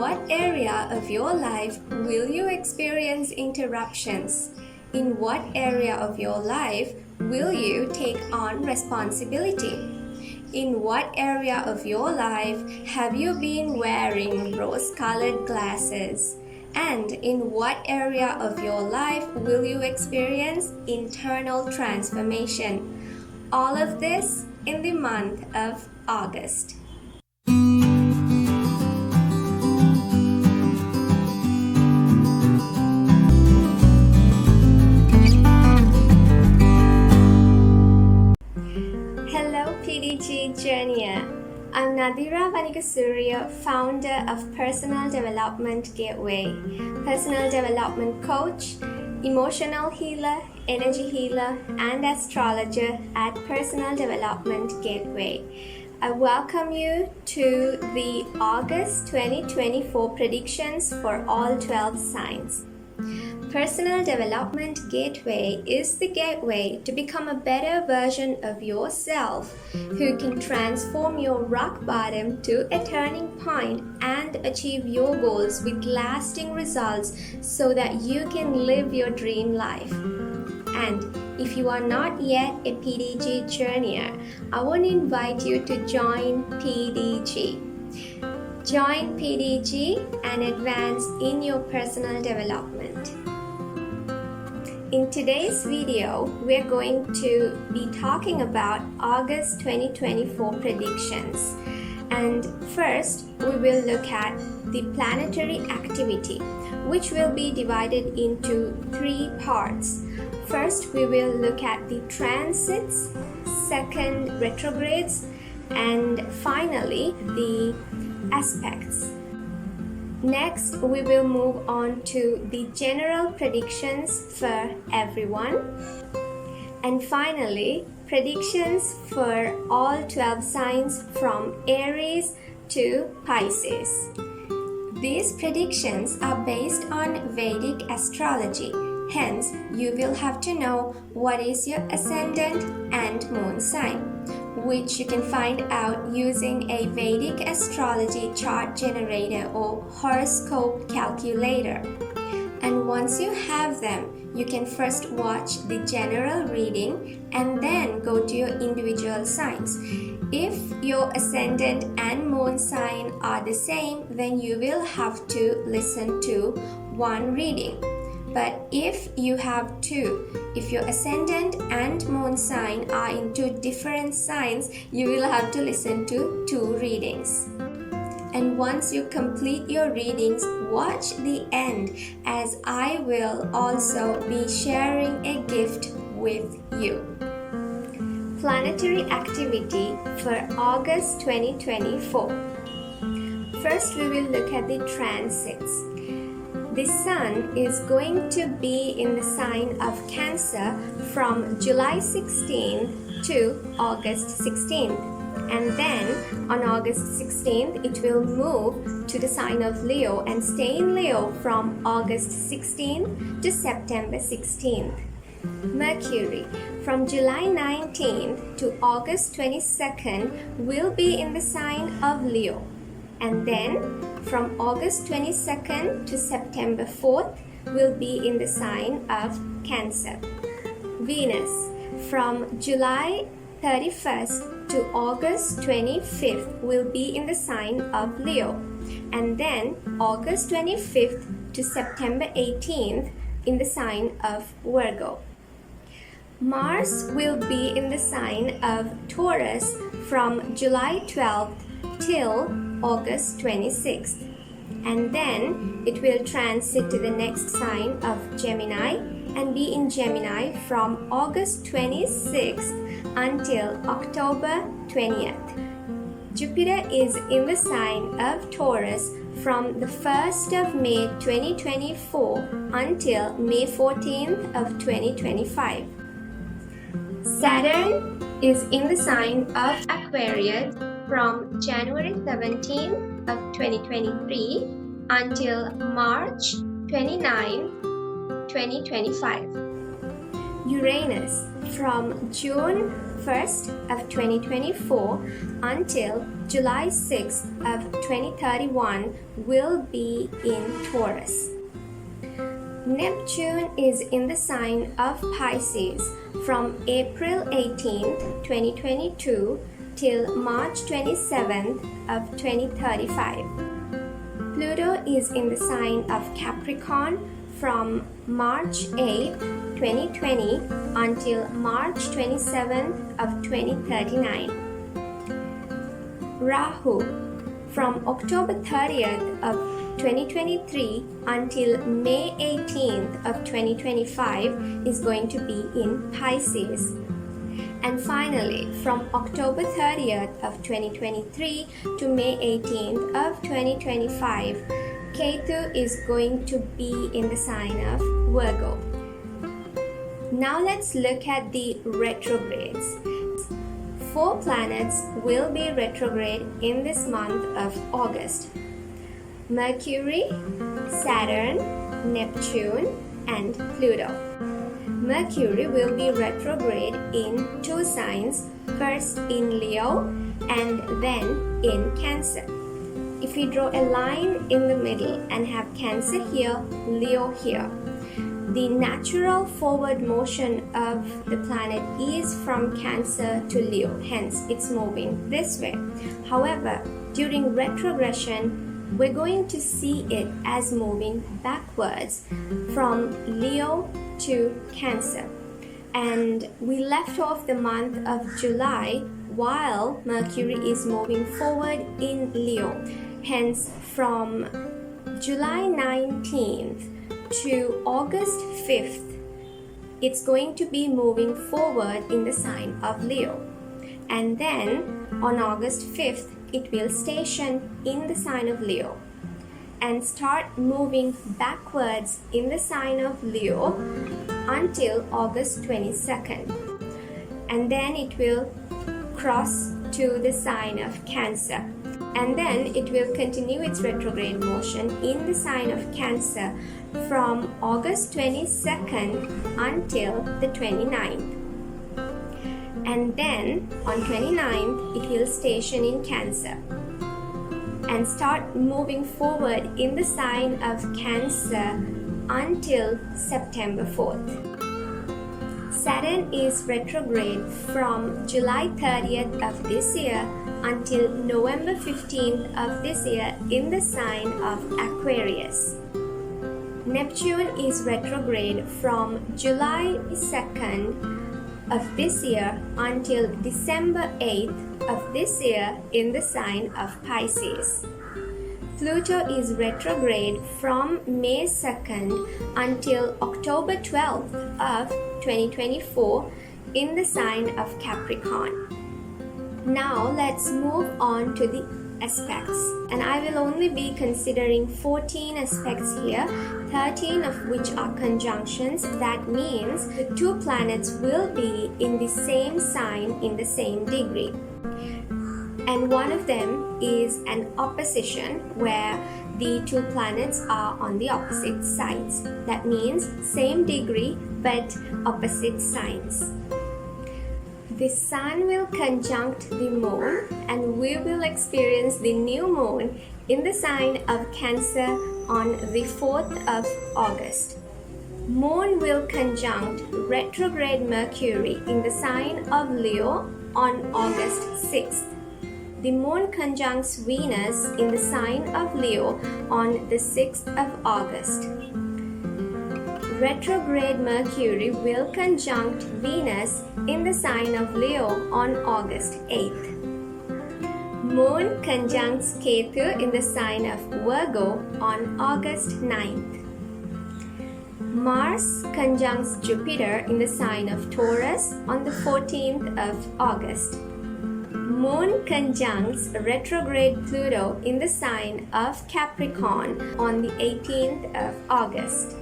what area of your life will you experience interruptions? In what area of your life will you take on responsibility? In what area of your life have you been wearing rose-colored glasses? And in what area of your life will you experience internal transformation? All of this in the month of August. Hello PDG Journeyer. I'm Nadira Vanikasuriya, founder of Personal Development Gateway, personal development coach, emotional healer, energy healer, and astrologer at Personal Development Gateway. I welcome you to the August 2024 predictions for all 12 signs. Personal Development Gateway is the gateway to become a better version of yourself who can transform your rock bottom to a turning point and achieve your goals with lasting results so that you can live your dream life. And if you are not yet a PDG journeyer, I want to invite you to join PDG. Join PDG and advance in your personal development. In today's video, we're going to be talking about August 2024 predictions. And first, we will look at the planetary activity, which will be divided into 3 parts. First, we will look at the transits, second, retrogrades, and finally, the aspects. Next, we will move on to the general predictions for everyone. And finally, predictions for all 12 signs from Aries to Pisces. These predictions are based on Vedic astrology. Hence, you will have to know what is your ascendant and moon sign, which you can find out using a Vedic astrology chart generator or horoscope calculator. And once you have them, you can first watch the general reading and then go to your individual signs. If your ascendant and moon sign are the same, then you will have to listen to one reading. But if you have 2, if your ascendant and moon sign are in 2 different signs, you will have to listen to 2 readings. And once you complete your readings, watch the end, as I will also be sharing a gift with you. Planetary activity for August 2024. First, we will look at the transits. The Sun is going to be in the sign of Cancer from July 16th to August 16th. And then on August 16th, it will move to the sign of Leo and stay in Leo from August 16th to September 16th. Mercury from July 19th to August 22nd will be in the sign of Leo. And then from August 22nd to September 4th will be in the sign of Cancer. Venus from July 31st to August 25th will be in the sign of Leo. And then August 25th to September 18th in the sign of Virgo. Mars will be in the sign of Taurus from July 12th till August 26th, and then it will transit to the next sign of Gemini and be in Gemini from August 26th until October 20th. Jupiter is in the sign of Taurus from the 1st of May 2024 until May 14th of 2025. Saturn is in the sign of Aquarius from January 17th of 2023 until March 29, 2025. Uranus from June 1st of 2024 until July 6th of 2031 will be in Taurus. Neptune is in the sign of Pisces from April 18th, 2022 till March 27th of 2035. Pluto is in the sign of Capricorn from March 8th, 2020 until March 27th of 2039. Rahu from October 30th of 2023 until May 18th of 2025 is going to be in Pisces. And finally, from October 30th of 2023 to May 18th of 2025, Ketu is going to be in the sign of Virgo. Now let's look at the retrogrades. 4 planets will be retrograde in this month of August: Mercury, Saturn, Neptune, and Pluto. Mercury will be retrograde in 2 signs, first in Leo and then in Cancer. If we draw a line in the middle and have Cancer here, Leo here, the natural forward motion of the planet is from Cancer to Leo, hence it's moving this way. However, during retrogression, we're going to see it as moving backwards from Leo to Cancer. And we left off the month of July while Mercury is moving forward in Leo. Hence, from July 19th to August 5th, it's going to be moving forward in the sign of Leo. And then on August 5th, it will station in the sign of Leo and start moving backwards in the sign of Leo until August 22nd. And then it will cross to the sign of Cancer. And then it will continue its retrograde motion in the sign of Cancer from August 22nd until the 29th. And then on 29th, it will station in Cancer and start moving forward in the sign of Cancer until September 4th. Saturn is retrograde from July 30th of this year until November 15th of this year in the sign of Aquarius. Neptune is retrograde from July 2nd of this year until December 8th of this year in the sign of Pisces. Pluto is retrograde from May 2nd until October 12th of 2024 in the sign of Capricorn. Now let's move on to the aspects, and I will only be considering 14 aspects here, 13 of which are conjunctions. That means the 2 planets will be in the same sign in the same degree. And one of them is an opposition where the 2 planets are on the opposite sides. That means same degree but opposite signs. The Sun will conjunct the Moon, and we will experience the new Moon in the sign of Cancer on the 4th of August. Moon will conjunct retrograde Mercury in the sign of Leo on August 6th. The Moon conjuncts Venus in the sign of Leo on the 6th of August. Retrograde Mercury will conjunct Venus in the sign of Leo on August 8th. Moon conjuncts Ketu in the sign of Virgo on August 9th. Mars conjuncts Jupiter in the sign of Taurus on the 14th of August. Moon conjuncts retrograde Pluto in the sign of Capricorn on the 18th of August.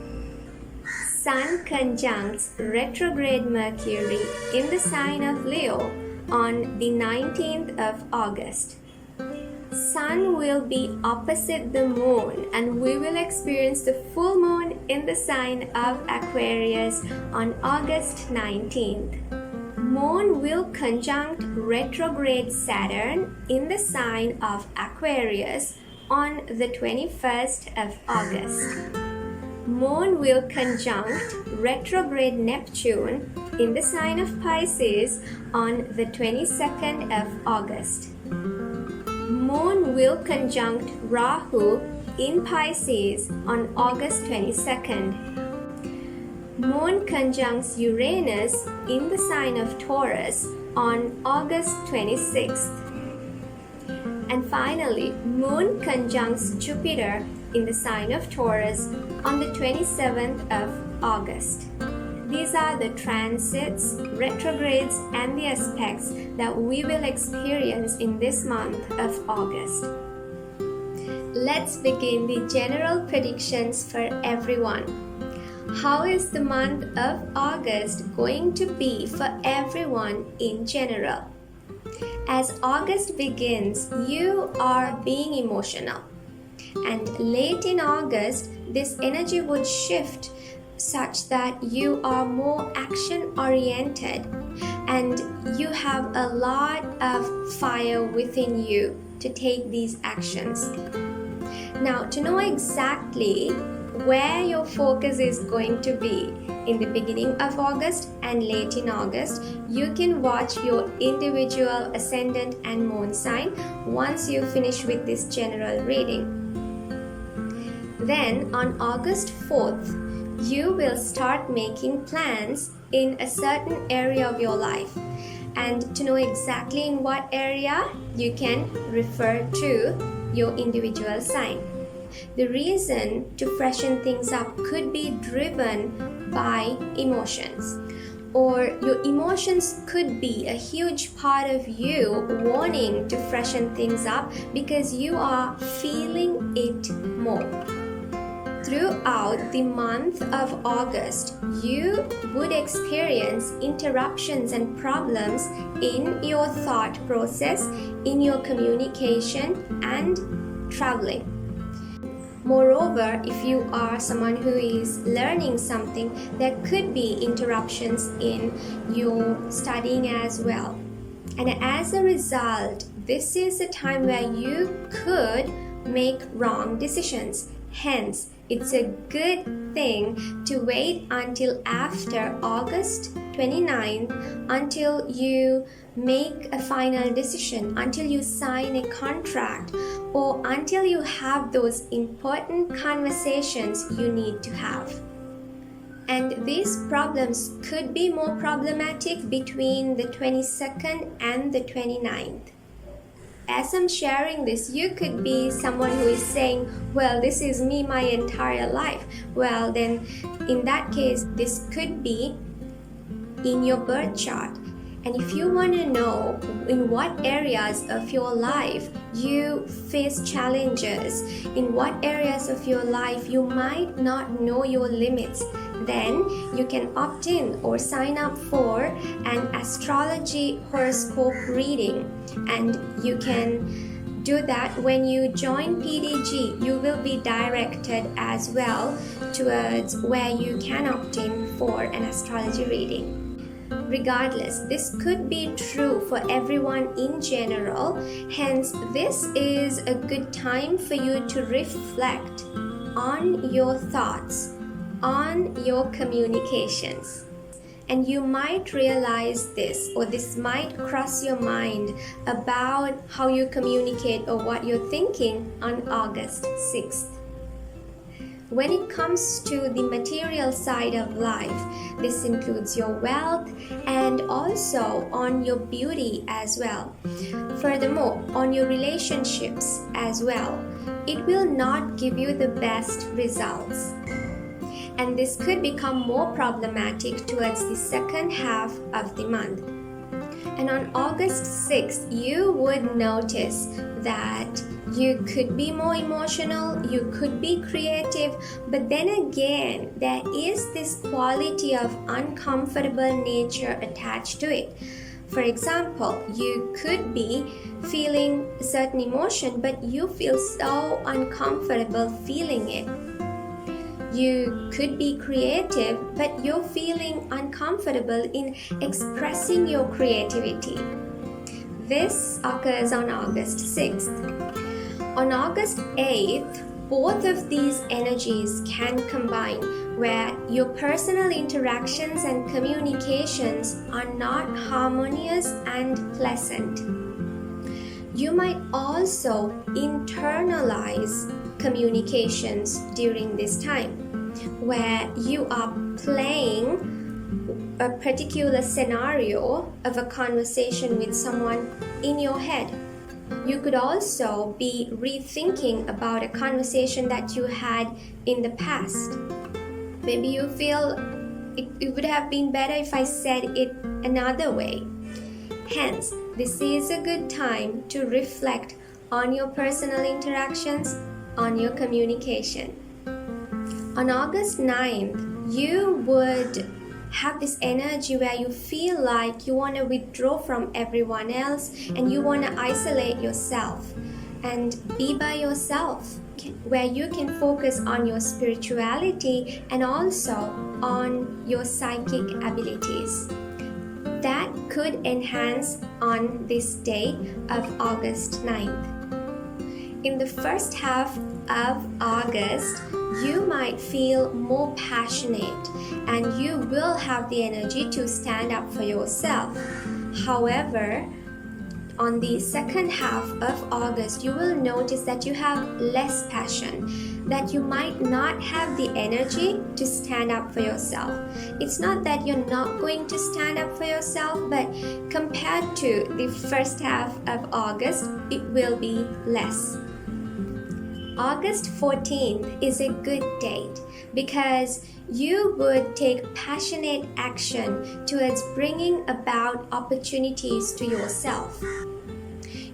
Sun conjuncts retrograde Mercury in the sign of Leo on the 19th of August. Sun will be opposite the moon, and we will experience the full moon in the sign of Aquarius on August 19th. Moon will conjunct retrograde Saturn in the sign of Aquarius on the 21st of August. Moon will conjunct retrograde Neptune in the sign of Pisces on the 22nd of August. Moon will conjunct Rahu in Pisces on August 22nd. Moon conjuncts Uranus in the sign of Taurus on August 26th. And finally, Moon conjuncts Jupiter in the sign of Taurus on the 27th of August. These are the transits, retrogrades, and the aspects that we will experience in this month of August. Let's begin the general predictions for everyone. How is the month of August going to be for everyone in general? As August begins, you are being emotional. And late in August, this energy would shift such that you are more action-oriented and you have a lot of fire within you to take these actions. Now, to know exactly where your focus is going to be in the beginning of August and late in August, you can watch your individual ascendant and moon sign once you finish with this general reading. Then on August 4th, you will start making plans in a certain area of your life. And to know exactly in what area, you can refer to your individual sign. The reason to freshen things up could be driven by emotions, or your emotions could be a huge part of you wanting to freshen things up because you are feeling it more. Throughout the month of August, you would experience interruptions and problems in your thought process, in your communication, and traveling. Moreover, if you are someone who is learning something, there could be interruptions in your studying as well. And as a result, this is a time where you could make wrong decisions. Hence, it's a good thing to wait until after August 29th until you make a final decision, until you sign a contract, or until you have those important conversations you need to have. And these problems could be more problematic between the 22nd and the 29th. As I'm sharing this, you could be someone who is saying, well, this is me my entire life. Well, then in that case, this could be in your birth chart. And if you want to know in what areas of your life you face challenges, in what areas of your life you might not know your limits, then you can opt in or sign up for an astrology horoscope reading. And you can do that when you join PDG. You will be directed as well towards where you can opt in for an astrology reading. Regardless, this could be true for everyone in general. Hence, this is a good time for you to reflect on your thoughts, on your communications. And you might realize this, or this might cross your mind about how you communicate or what you're thinking on August 6th. When it comes to the material side of life, this includes your wealth and also on your beauty as well. Furthermore, on your relationships as well, it will not give you the best results. And this could become more problematic towards the second half of the month. And on August 6th, you would notice that you could be more emotional, you could be creative, but then again, there is this quality of uncomfortable nature attached to it. For example, you could be feeling a certain emotion, but you feel so uncomfortable feeling it. You could be creative, but you're feeling uncomfortable in expressing your creativity. This occurs on August 6th. On August 8th, both of these energies can combine, where your personal interactions and communications are not harmonious and pleasant. You might also internalize communications during this time, where you are playing a particular scenario of a conversation with someone in your head. You could also be rethinking about a conversation that you had in the past. Maybe you feel it would have been better if I said it another way. Hence, this is a good time to reflect on your personal interactions, on your communication. On August 9th, you would have this energy where you feel like you want to withdraw from everyone else and you want to isolate yourself and be by yourself, where you can focus on your spirituality and also on your psychic abilities. That could enhance on this day of August 9th. In the first half of August, you might feel more passionate and you will have the energy to stand up for yourself. However, on the second half of August, you will notice that you have less passion, that you might not have the energy to stand up for yourself. It's not that you're not going to stand up for yourself, but compared to the first half of August, it will be less. August 14th is a good date because you would take passionate action towards bringing about opportunities to yourself.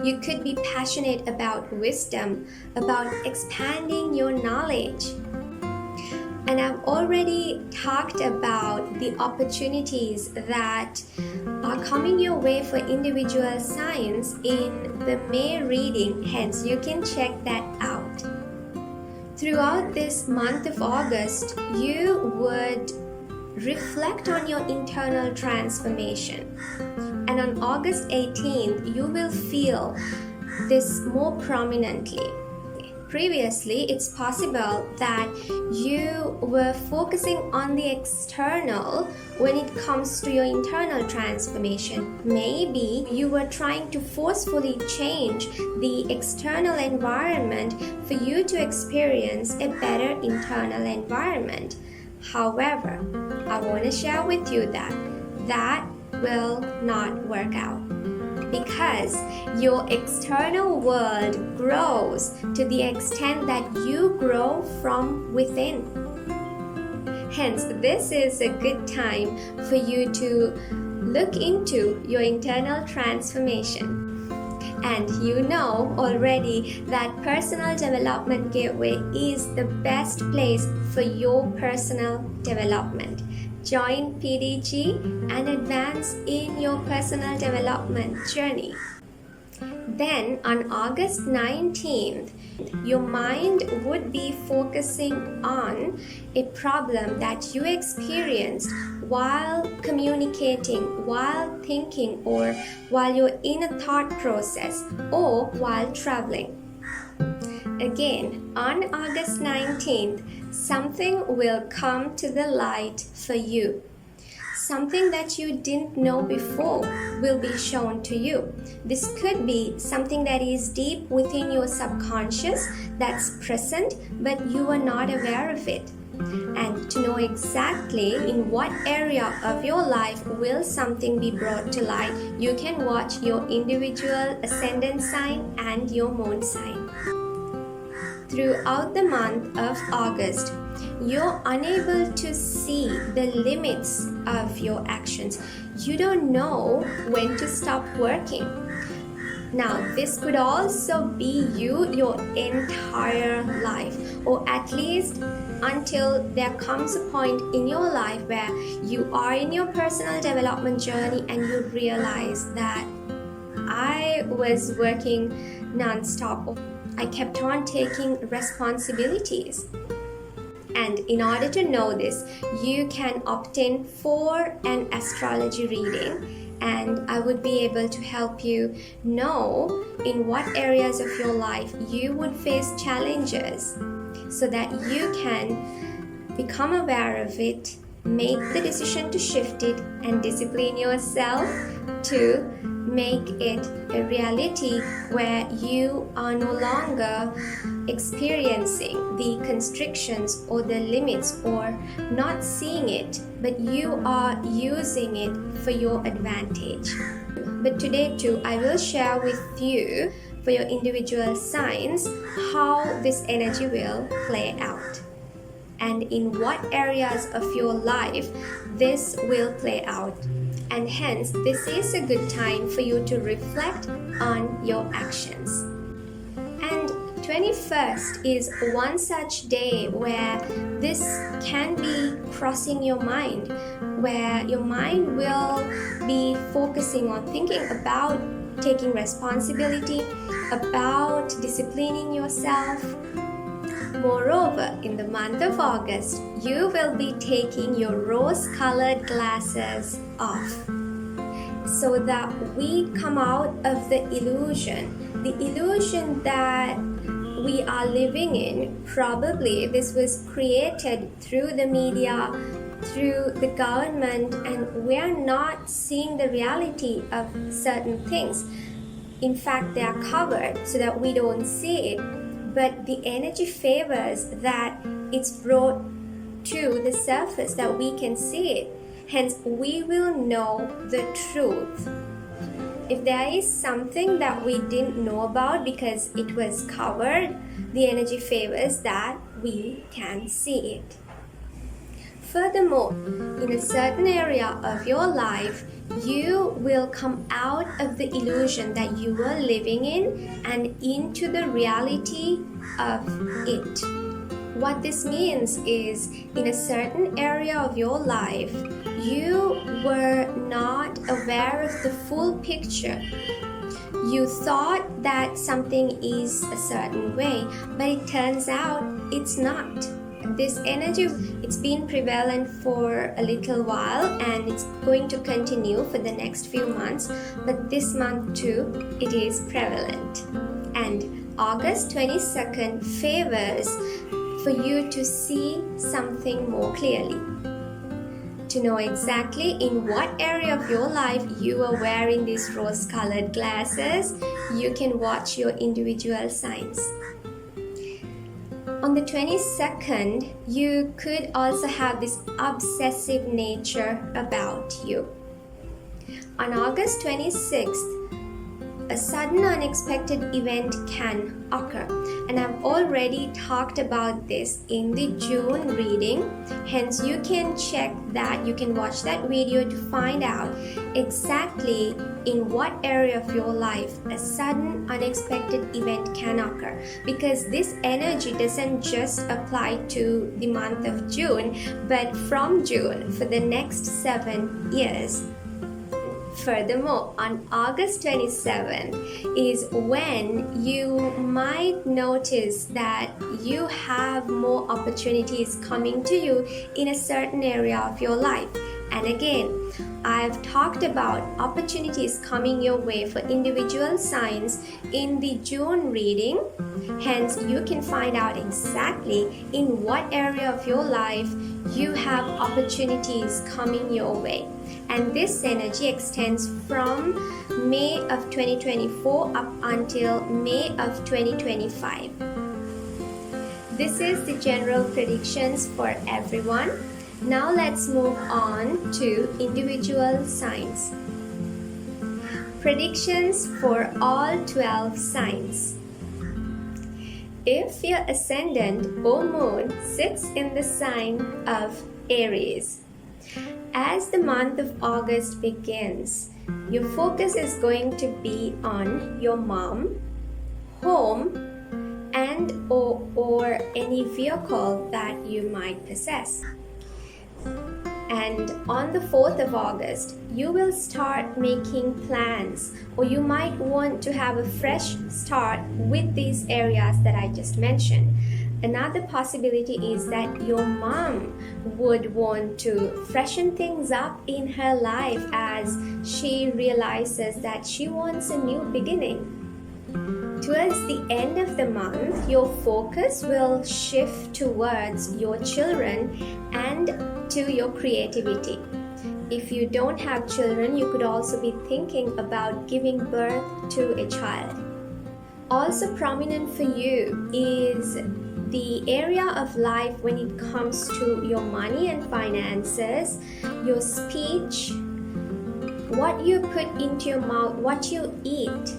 You could be passionate about wisdom, about expanding your knowledge. And I've already talked about the opportunities that are coming your way for individual signs in the May reading, hence you can check that out. Throughout this month of August, you would reflect on your internal transformation. And on August 18th, you will feel this more prominently. Previously, it's possible that you were focusing on the external when it comes to your internal transformation. Maybe you were trying to forcefully change the external environment for you to experience a better internal environment. However, I want to share with you that will not work out, because your external world grows to the extent that you grow from within. Hence, this is a good time for you to look into your internal transformation. And you know already that Personal Development Gateway is the best place for your personal development. Join PDG and advance in your personal development journey. Then on August 19th, your mind would be focusing on a problem that you experienced while communicating, while thinking, or while you're in a thought process, or while traveling. Again, on August 19th, something will come to the light for you. Something that you didn't know before will be shown to you. This could be something that is deep within your subconscious, that's present, but you are not aware of it. And to know exactly in what area of your life will something be brought to light, you can watch your individual ascendant sign and your moon sign. Throughout the month of August, you're unable to see the limits of your actions. You don't know when to stop working. Now, this could also be you your entire life, or at least until there comes a point in your life where you are in your personal development journey and you realize that I was working non-stop. I kept on taking responsibilities. And in order to know this, you can opt in for an astrology reading, and I would be able to help you know in what areas of your life you would face challenges so that you can become aware of it, make the decision to shift it, and discipline yourself to make it a reality where you are no longer experiencing the constrictions or the limits or not seeing it, but you are using it for your advantage. But today too, I will share with you for your individual signs how this energy will play out and in what areas of your life this will play out. And hence, this is a good time for you to reflect on your actions. And 21st is one such day where this can be crossing your mind, where your mind will be focusing on thinking about taking responsibility, about disciplining yourself. Moreover, in the month of August, you will be taking your rose-colored glasses off so that we come out of the illusion that we are living in. Probably this was created through the media, through the government, and we are not seeing the reality of certain things. In fact, they are covered so that we don't see it. But the energy favors that it's brought to the surface that we can see it. Hence, we will know the truth. If there is something that we didn't know about because it was covered, the energy favors that we can see it. Furthermore, in a certain area of your life, you will come out of the illusion that you were living in and into the reality of it. What this means is, in a certain area of your life, you were not aware of the full picture. You thought that something is a certain way, but it turns out it's not. This energy, it's been prevalent for a little while and it's going to continue for the next few months, but this month too, it is prevalent. And August 22nd favors for you to see something more clearly, to know exactly in what area of your life you are wearing these rose-colored glasses. You can watch your individual signs. On the 22nd, you could also have this obsessive nature about you. On August 26th, a sudden unexpected event can occur, and I've already talked about this in the June reading. Hence, you can check that, you can watch that video to find out exactly in what area of your life a sudden unexpected event can occur, because this energy doesn't just apply to the month of June, but from June for the next 7 years. Furthermore, on August 27th is when you might notice that you have more opportunities coming to you in a certain area of your life. And again, I've talked about opportunities coming your way for individual signs in the June reading. Hence, you can find out exactly in what area of your life you have opportunities coming your way. And this energy extends from May of 2024 up until May of 2025. This is the general predictions for everyone. Now let's move on to individual signs. Predictions for all 12 signs. If your ascendant or moon sits in the sign of Aries, as the month of August begins, Your focus is going to be on your mom, home, and or any vehicle that you might possess. And on the 4th of August, you will start making plans, or you might want to have a fresh start with these areas that I just mentioned. Another possibility is that your mom would want to freshen things up in her life as she realizes that she wants a new beginning. Towards the end of the month, your focus will shift towards your children and to your creativity. If you don't have children, you could also be thinking about giving birth to a child. Also prominent for you is the area of life when it comes to your money and finances, your speech, what you put into your mouth, what you eat,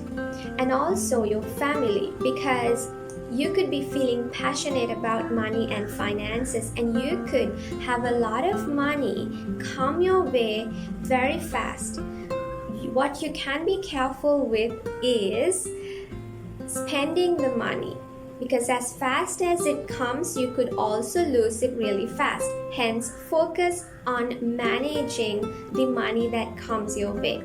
and also your family, because you could be feeling passionate about money and finances, and you could have a lot of money come your way very fast. What you can be careful with is spending the money, because as fast as it comes, you could also lose it really fast. Hence, focus on managing the money that comes your way.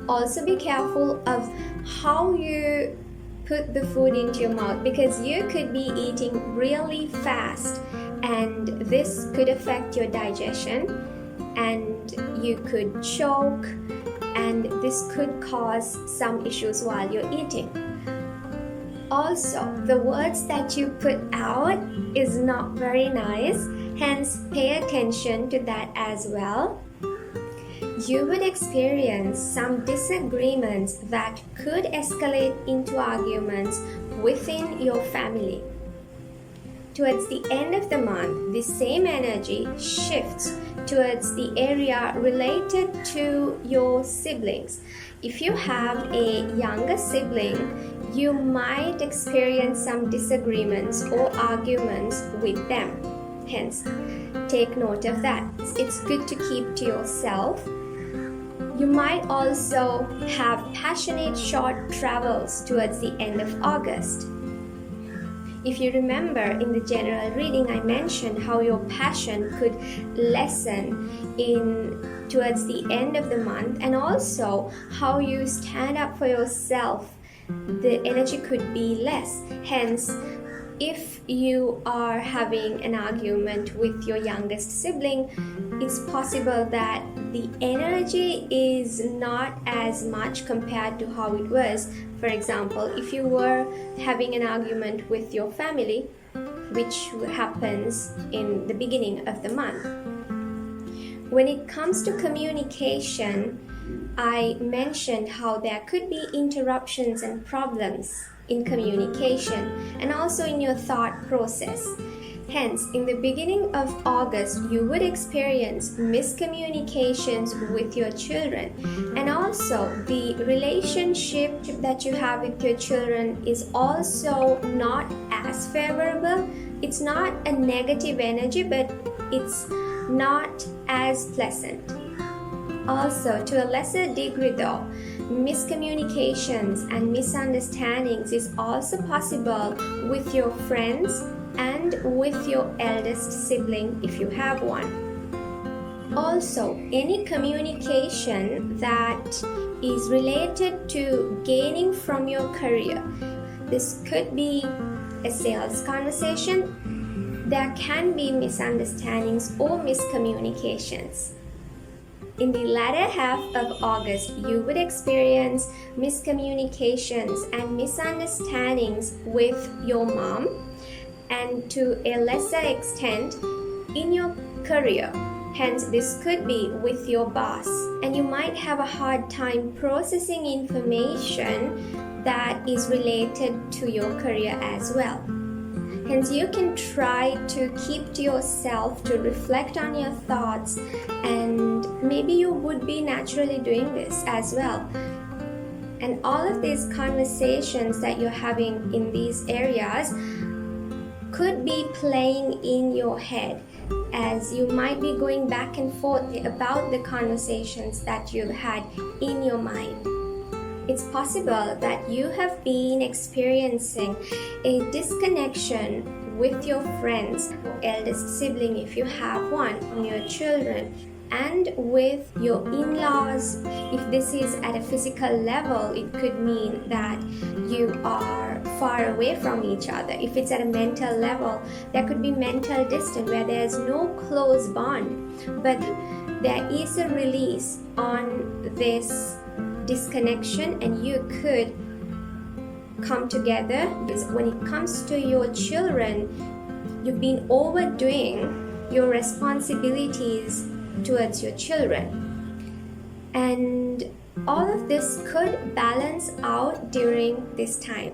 Also be careful of how you put the food into your mouth, because you could be eating really fast and this could affect your digestion and you could choke, and this could cause some issues while you're eating. Also, the words that you put out is not very nice, hence pay attention to that as well. You would experience some disagreements that could escalate into arguments within your family. Towards the end of the month, the same energy shifts towards the area related to your siblings. If you have a younger sibling, you might experience some disagreements or arguments with them. Hence, take note of that. It's good to keep to yourself. You might also have passionate short travels towards the end of August. If you remember in the general reading, I mentioned how your passion could lessen towards the end of the month, and also how you stand up for yourself. The energy could be less. Hence, if you are having an argument with your youngest sibling, it's possible that the energy is not as much compared to how it was. For example, if you were having an argument with your family, which happens in the beginning of the month. When it comes to communication, I mentioned how there could be interruptions and problems in communication and also in your thought process. Hence, in the beginning of August, you would experience miscommunications with your children, and also the relationship that you have with your children is also not as favorable. It's not a negative energy, but it's not as pleasant. Also, to a lesser degree though, miscommunications and misunderstandings is also possible with your friends and with your eldest sibling if you have one. Also, any communication that is related to gaining from your career. This could be a sales conversation. There can be misunderstandings or miscommunications. In the latter half of August, you would experience miscommunications and misunderstandings with your mom, and to a lesser extent in your career. Hence, this could be with your boss, and you might have a hard time processing information that is related to your career as well. Hence, you can try to keep to yourself to reflect on your thoughts, and maybe you would be naturally doing this as well. And all of these conversations that you're having in these areas could be playing in your head. as you might be going back and forth about the conversations that you've had in your mind. It's possible that you have been experiencing a disconnection with your friends, your eldest sibling if you have one, or your children, and with your in-laws. If this is at a physical level, it could mean that you are far away from each other. If it's at a mental level, there could be mental distance where there's no close bond, but there is a release on this disconnection and you could come together. When it comes to your children, you've been overdoing your responsibilities towards your children, and all of this could balance out during this time.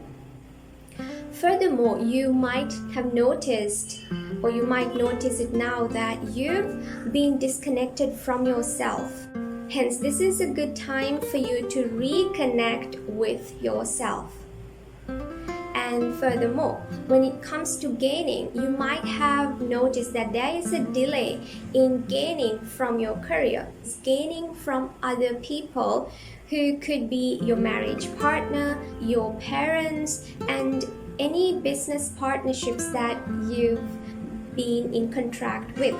Furthermore, you might have noticed, or you might notice it now, that you've been disconnected from yourself. Hence, this is a good time for you to reconnect with yourself. And furthermore, when it comes to gaining, you might have noticed that there is a delay in gaining from your career, gaining from other people who could be your marriage partner, your parents, and any business partnerships that you've been in contract with.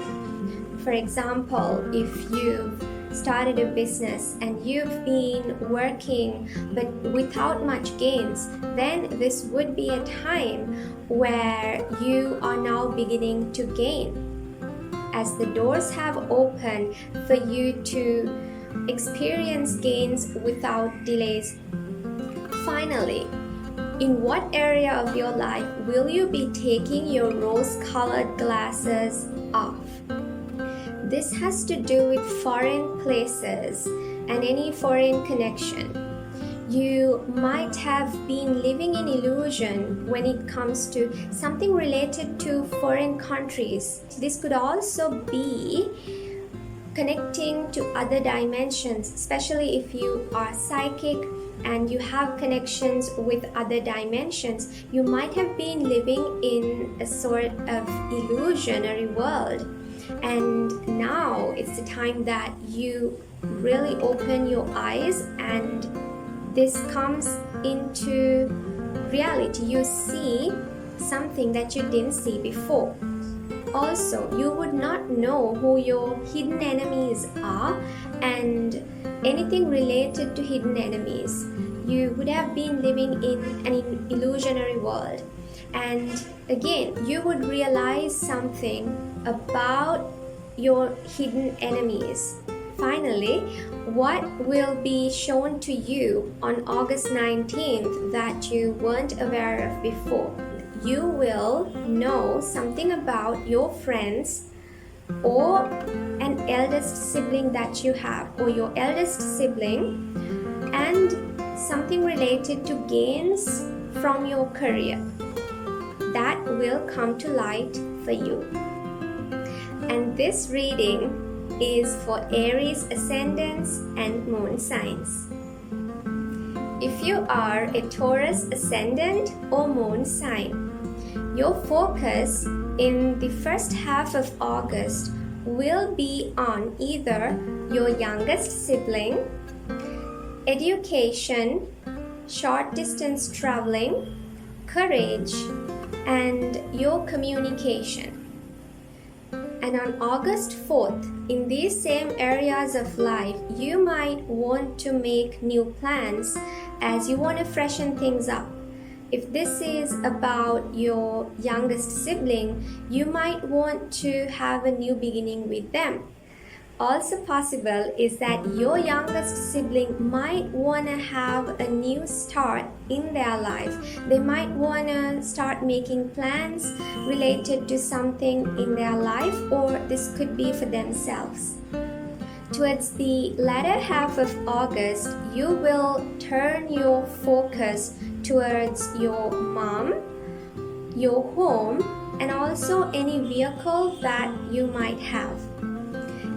For example, if you've started a business and you've been working but without much gains, then this would be a time where you are now beginning to gain, as the doors have opened for you to experience gains without delays. Finally, in what area of your life will you be taking your rose-colored glasses off? This has to do with foreign places and any foreign connection. You might have been living in illusion when it comes to something related to foreign countries. This could also be connecting to other dimensions, especially if you are psychic and you have connections with other dimensions. You might have been living in a sort of illusionary world. And now it's the time that you really open your eyes and this comes into reality. You see something that you didn't see before. Also, you would not know who your hidden enemies are and anything related to hidden enemies. You would have been living in an illusionary world. And again, you would realize something about your hidden enemies. Finally, what will be shown to you on August 19th that you weren't aware of before? You will know something about your friends or an eldest sibling that you have, or your eldest sibling, and something related to gains from your career. That will come to light for you. And this reading is for Aries ascendants and moon signs. If you are a Taurus ascendant or moon sign, your focus in the first half of August will be on either your youngest sibling, education, short distance traveling, courage, and your communication. And on August 4th, in these same areas of life, you might want to make new plans as you want to freshen things up. If this is about your youngest sibling, you might want to have a new beginning with them. Also possible is that your youngest sibling might want to have a new start in their life. They might want to start making plans related to something in their life, or this could be for themselves. Towards the latter half of August, you will turn your focus towards your mom, your home, and also any vehicle that you might have.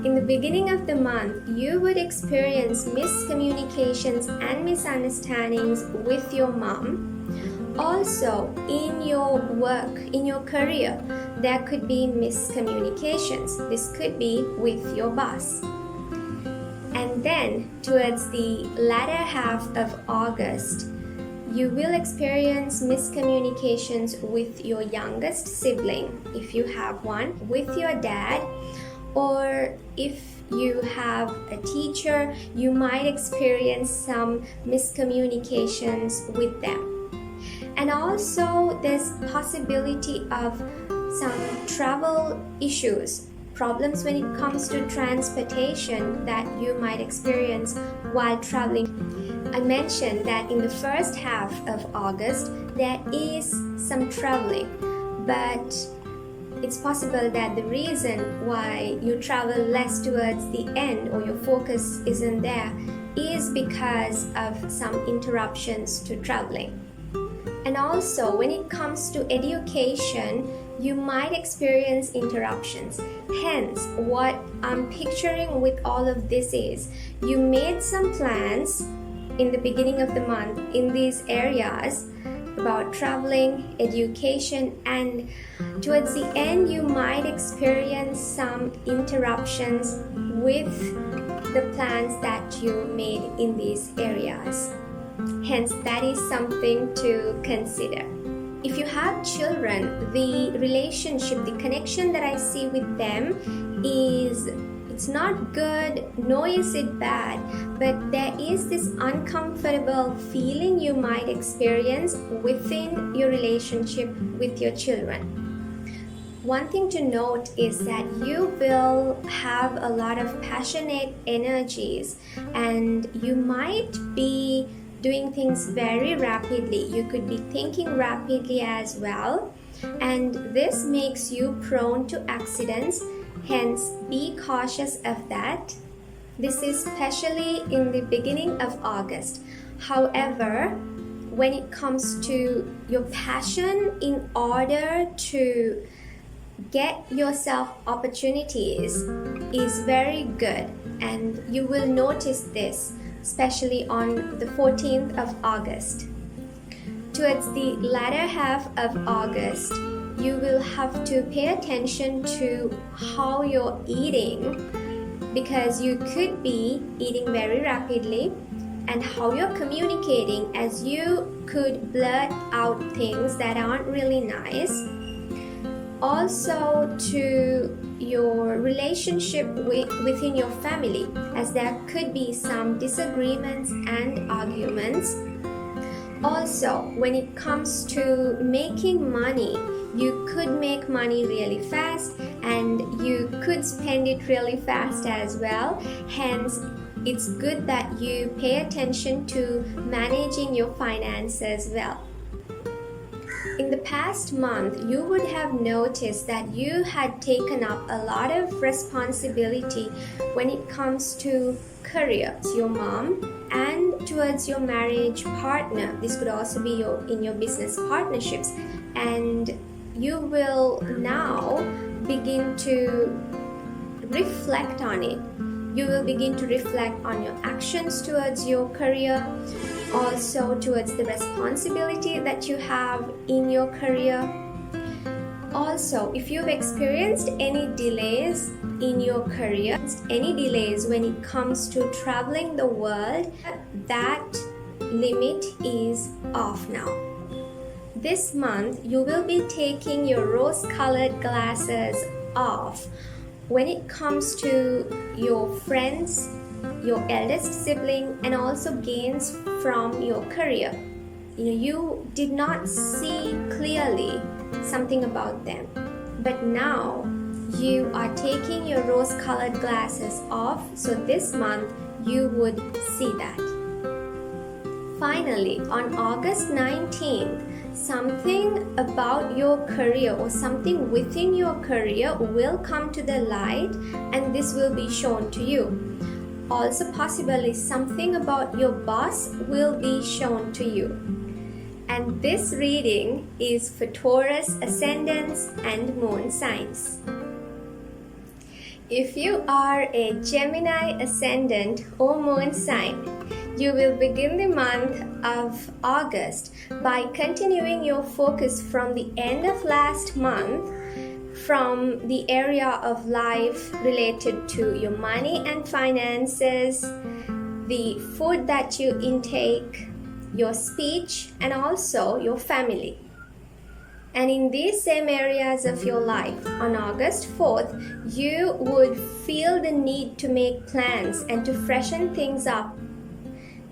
In the beginning of the month, you would experience miscommunications and misunderstandings with your mom. Also, in your work, in your career, there could be miscommunications. This could be with your boss. And then towards the latter half of August, you will experience miscommunications with your youngest sibling, if you have one, with your dad, or if you have a teacher, you might experience some miscommunications with them. And also there's possibility of some travel issues, problems when it comes to transportation that you might experience while traveling. I mentioned that in the first half of August there is some traveling, but it's possible that the reason why you travel less towards the end or your focus isn't there is because of some interruptions to traveling. And also when it comes to education, you might experience interruptions. Hence, what I'm picturing with all of this is you made some plans in the beginning of the month in these areas about traveling, education, and towards the end you might experience some interruptions with the plans that you made in these areas. Hence, that is something to consider. If you have children, the relationship, the connection that I see with them is, it's not good, nor is it bad, but there is this uncomfortable feeling you might experience within your relationship with your children. One thing to note is that you will have a lot of passionate energies and you might be doing things very rapidly. You could be thinking rapidly as well, and this makes you prone to accidents. Hence, be cautious of that. This is especially in the beginning of August. However, when it comes to your passion in order to get yourself opportunities is very good, and you will notice this especially on the 14th of August. Towards the latter half of August, you will have to pay attention to how you're eating, because you could be eating very rapidly, and how you're communicating, as you could blurt out things that aren't really nice. Also to your relationship within your family, as there could be some disagreements and arguments. Also, when it comes to making money, you could make money really fast and you could spend it really fast as well. Hence, it's good that you pay attention to managing your finances well. In the past month, you would have noticed that you had taken up a lot of responsibility when it comes to career, your mom, and towards your marriage partner. This could also be in your business partnerships, and you will now begin to reflect on it. You will begin to reflect on your actions towards your career, also towards the responsibility that you have in your career. Also, if you've experienced any delays in your career, any delays when it comes to traveling the world, that limit is off now. This month, you will be taking your rose-colored glasses off when it comes to your friends, your eldest sibling, and also gains from your career. You did not see clearly something about them, but now you are taking your rose-colored glasses off, so this month you would see that. Finally, on August 19th, something about your career or something within your career will come to the light, and this will be shown to you. Also, possibly something about your boss will be shown to you. And this reading is for Taurus ascendants and moon signs. If you are a Gemini ascendant or moon sign, you will begin the month of August by continuing your focus from the end of last month from the area of life related to your money and finances, the food that you intake, your speech, and also your family. And in these same areas of your life, on August 4th, you would feel the need to make plans and to freshen things up.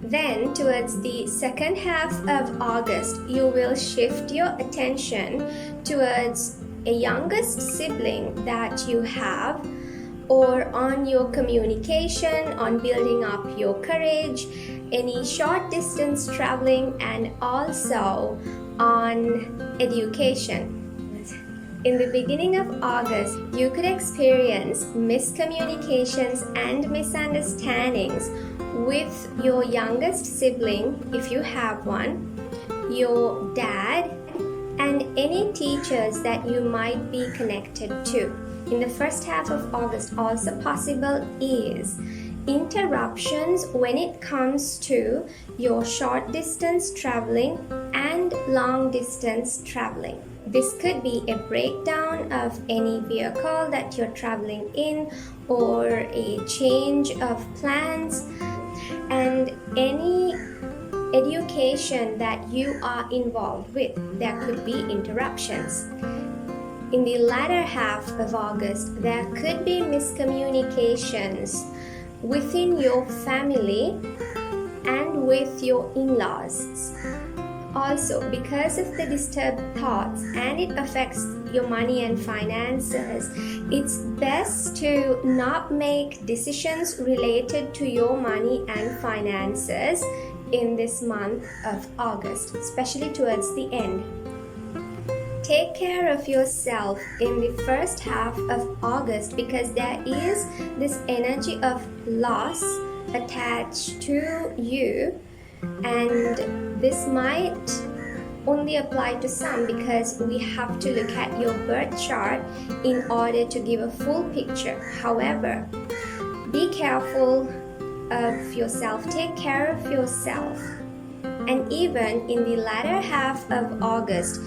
Then, towards the second half of August, you will shift your attention towards a youngest sibling that you have, or on your communication, on building up your courage, any short distance traveling, and also on education. In the beginning of August, you could experience miscommunications and misunderstandings with your youngest sibling, if you have one, your dad, and any teachers that you might be connected to. In the first half of August, also possible is interruptions when it comes to your short distance traveling and long distance traveling. This could be a breakdown of any vehicle that you're traveling in, or a change of plans, and any education that you are involved with. There could be interruptions. In the latter half of August, there could be miscommunications within your family and with your in-laws. Also, because of the disturbed thoughts and it affects your money and finances, it's best to not make decisions related to your money and finances in this month of August, especially towards the end. Take care of yourself in the first half of August, because there is this energy of loss attached to you, and this might only apply to some, because we have to look at your birth chart in order to give a full picture. However, be careful of yourself, take care of yourself. And even in the latter half of August,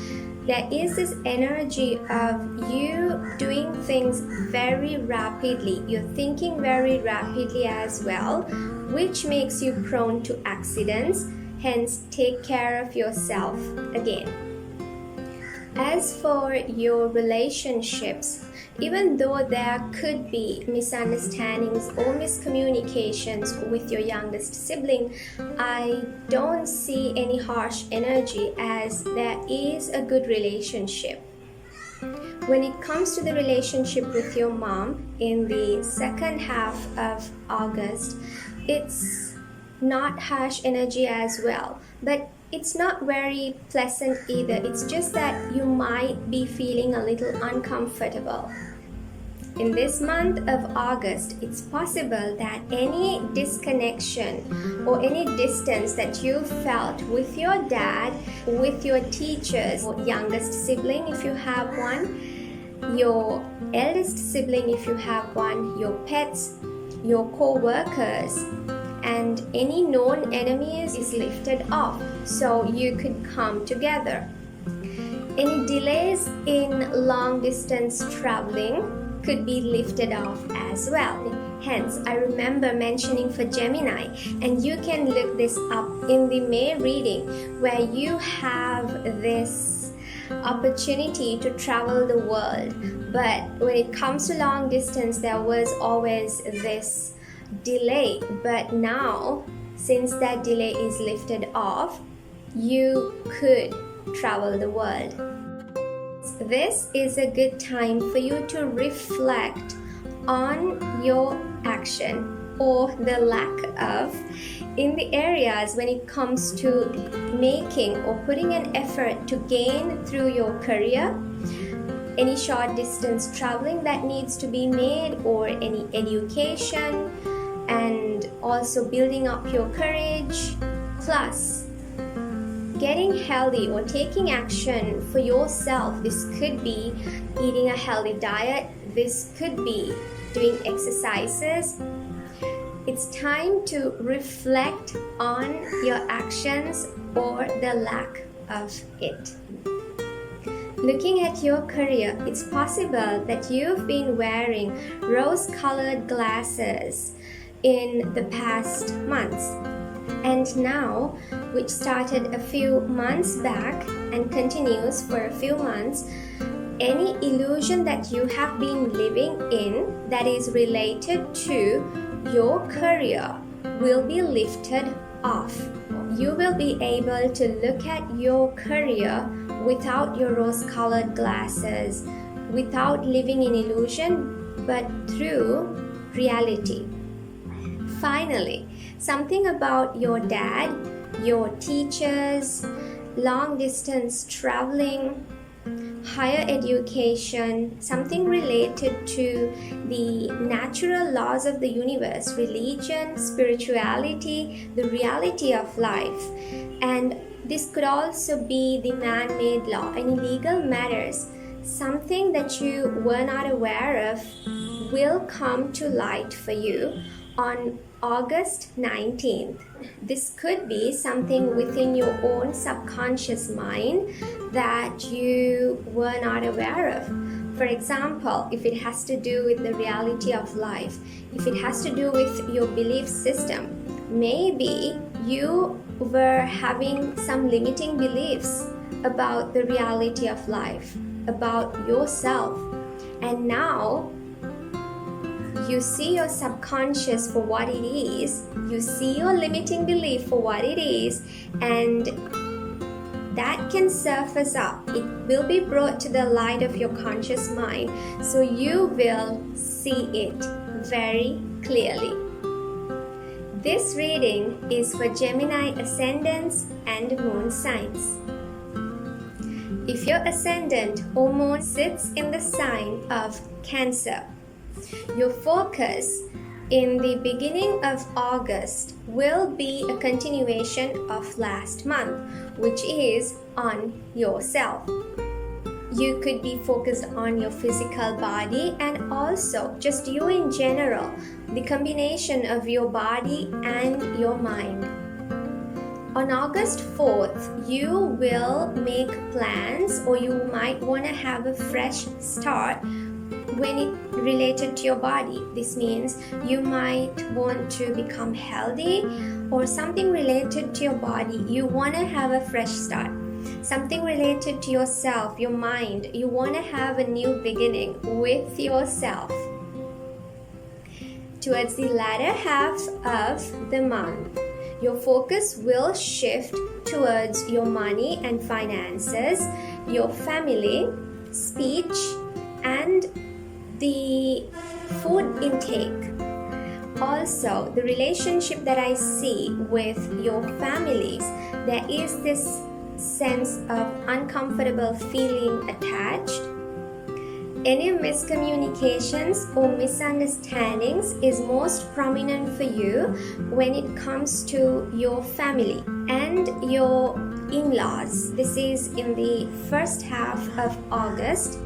there is this energy of you doing things very rapidly. You're thinking very rapidly as well, which makes you prone to accidents. Hence, take care of yourself again. As for your relationships, even though there could be misunderstandings or miscommunications with your youngest sibling, I don't see any harsh energy, as there is a good relationship. When it comes to the relationship with your mom in the second half of August, it's not harsh energy as well, but it's not very pleasant either. It's just that you might be feeling a little uncomfortable. In this month of August, it's possible that any disconnection or any distance that you felt with your dad, with your teachers, or youngest sibling if you have one, your eldest sibling if you have one, your pets, your co-workers, and any known enemies is lifted off, so you could come together. Any delays in long distance traveling could be lifted off as well. Hence, I remember mentioning for Gemini, and you can look this up in the May reading, where you have this opportunity to travel the world. But when it comes to long distance, there was always this delay. But now, since that delay is lifted off, you could travel the world. This is a good time for you to reflect on your action or the lack of in the areas when it comes to making or putting an effort to gain through your career, any short distance traveling that needs to be made, or any education, and also building up your courage, plus getting healthy or taking action for yourself. This could be eating a healthy diet, this could be doing exercises. It's time to reflect on your actions or the lack of it. Looking at your career, it's possible that you've been wearing rose-colored glasses in the past months. And now, which started a few months back and continues for a few months, any illusion that you have been living in that is related to your career will be lifted off. You will be able to look at your career without your rose-colored glasses, without living in illusion, but through reality. Finally, something about your dad, your teachers, long-distance traveling, higher education, something related to the natural laws of the universe, religion, spirituality, the reality of life. And this could also be the man-made law, any legal matters. Something that you were not aware of will come to light for you on August 19th. This could be something within your own subconscious mind that you were not aware of. For example, if it has to do with the reality of life, if it has to do with your belief system, maybe you were having some limiting beliefs about the reality of life, about yourself. And now you see your subconscious for what it is, you see your limiting belief for what it is, and that can surface up. It will be brought to the light of your conscious mind, so you will see it very clearly. This reading is for Gemini ascendants and moon signs. If your ascendant or moon sits in the sign of Cancer, your focus in the beginning of August will be a continuation of last month, which is on yourself. You could be focused on your physical body and also just you in general, the combination of your body and your mind. On August 4th, you will make plans, or you might want to have a fresh start when it related to your body. This means you might want to become healthy or something related to your body. You want to have a fresh start. Something related to yourself, your mind. You want to have a new beginning with yourself. Towards the latter half of the month, your focus will shift towards your money and finances, your family, speech, and the food intake. Also, the relationship that I see with your families, there is this sense of uncomfortable feeling attached. Any miscommunications or misunderstandings is most prominent for you when it comes to your family and your in-laws. This is in the first half of August.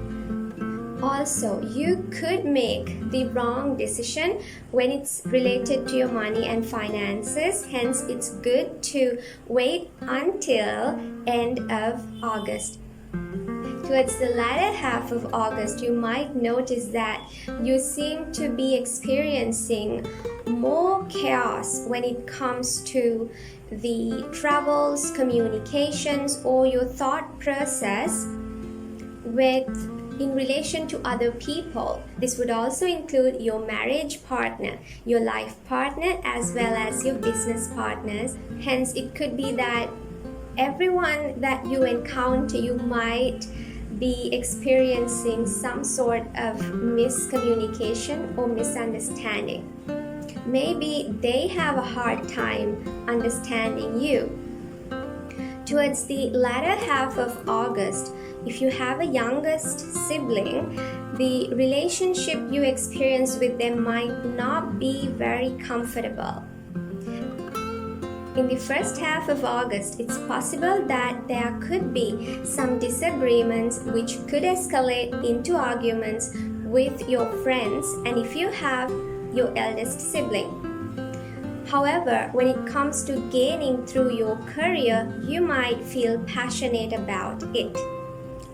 Also, you could make the wrong decision when it's related to your money and finances. Hence, it's good to wait until end of August. Towards the latter half of August, you might notice that you seem to be experiencing more chaos when it comes to the travels, communications, or your thought process in relation to other people. This would also include your marriage partner, your life partner, as well as your business partners. Hence, it could be that everyone that you encounter, you might be experiencing some sort of miscommunication or misunderstanding. Maybe they have a hard time understanding you. Towards the latter half of August, if you have a youngest sibling, the relationship you experience with them might not be very comfortable. In the first half of August, it's possible that there could be some disagreements which could escalate into arguments with your friends and if you have your eldest sibling. However, when it comes to gaining through your career, you might feel passionate about it.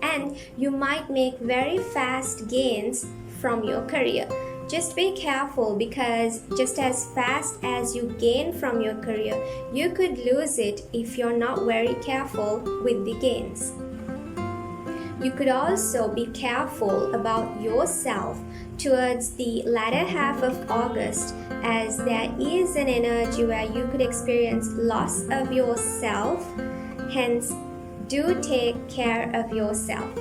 and you might make very fast gains from your career. Just be careful, because just as fast as you gain from your career, you could lose it if you're not very careful with the gains. You could also be careful about yourself towards the latter half of August, as there is an energy where you could experience loss of yourself. Hence, do take care of yourself.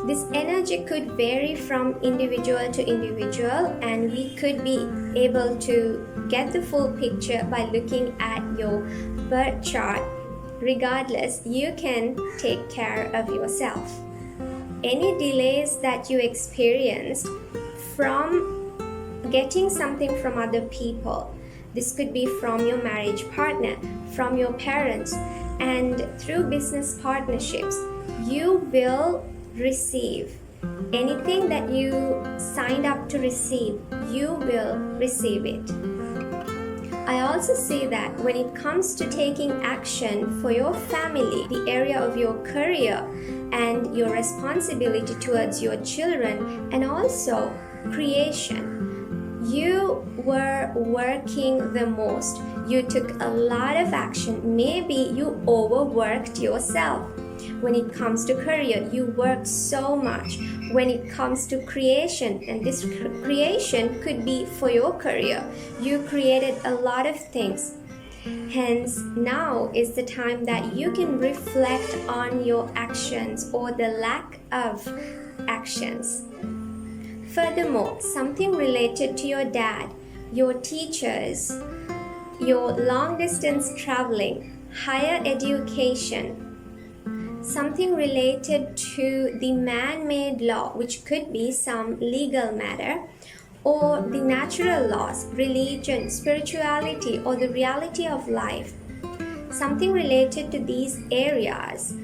This energy could vary from individual to individual, and we could be able to get the full picture by looking at your birth chart. Regardless, you can take care of yourself. Any delays that you experienced from getting something from other people, this could be from your marriage partner, from your parents, and through business partnerships, you will receive anything that you signed up to receive. You will receive it. I also say that when it comes to taking action for your family, the area of your career and your responsibility towards your children, and also creation, you were working the most. You took a lot of action. Maybe you overworked yourself. When it comes to career, you worked so much. When it comes to creation, and this creation could be for your career, you created a lot of things. Hence, now is the time that you can reflect on your actions or the lack of actions. Furthermore, something related to your dad, your teachers, your long distance traveling, higher education, something related to the man-made law, which could be some legal matter, or the natural laws, religion, spirituality, or the reality of life. Something related to these areas.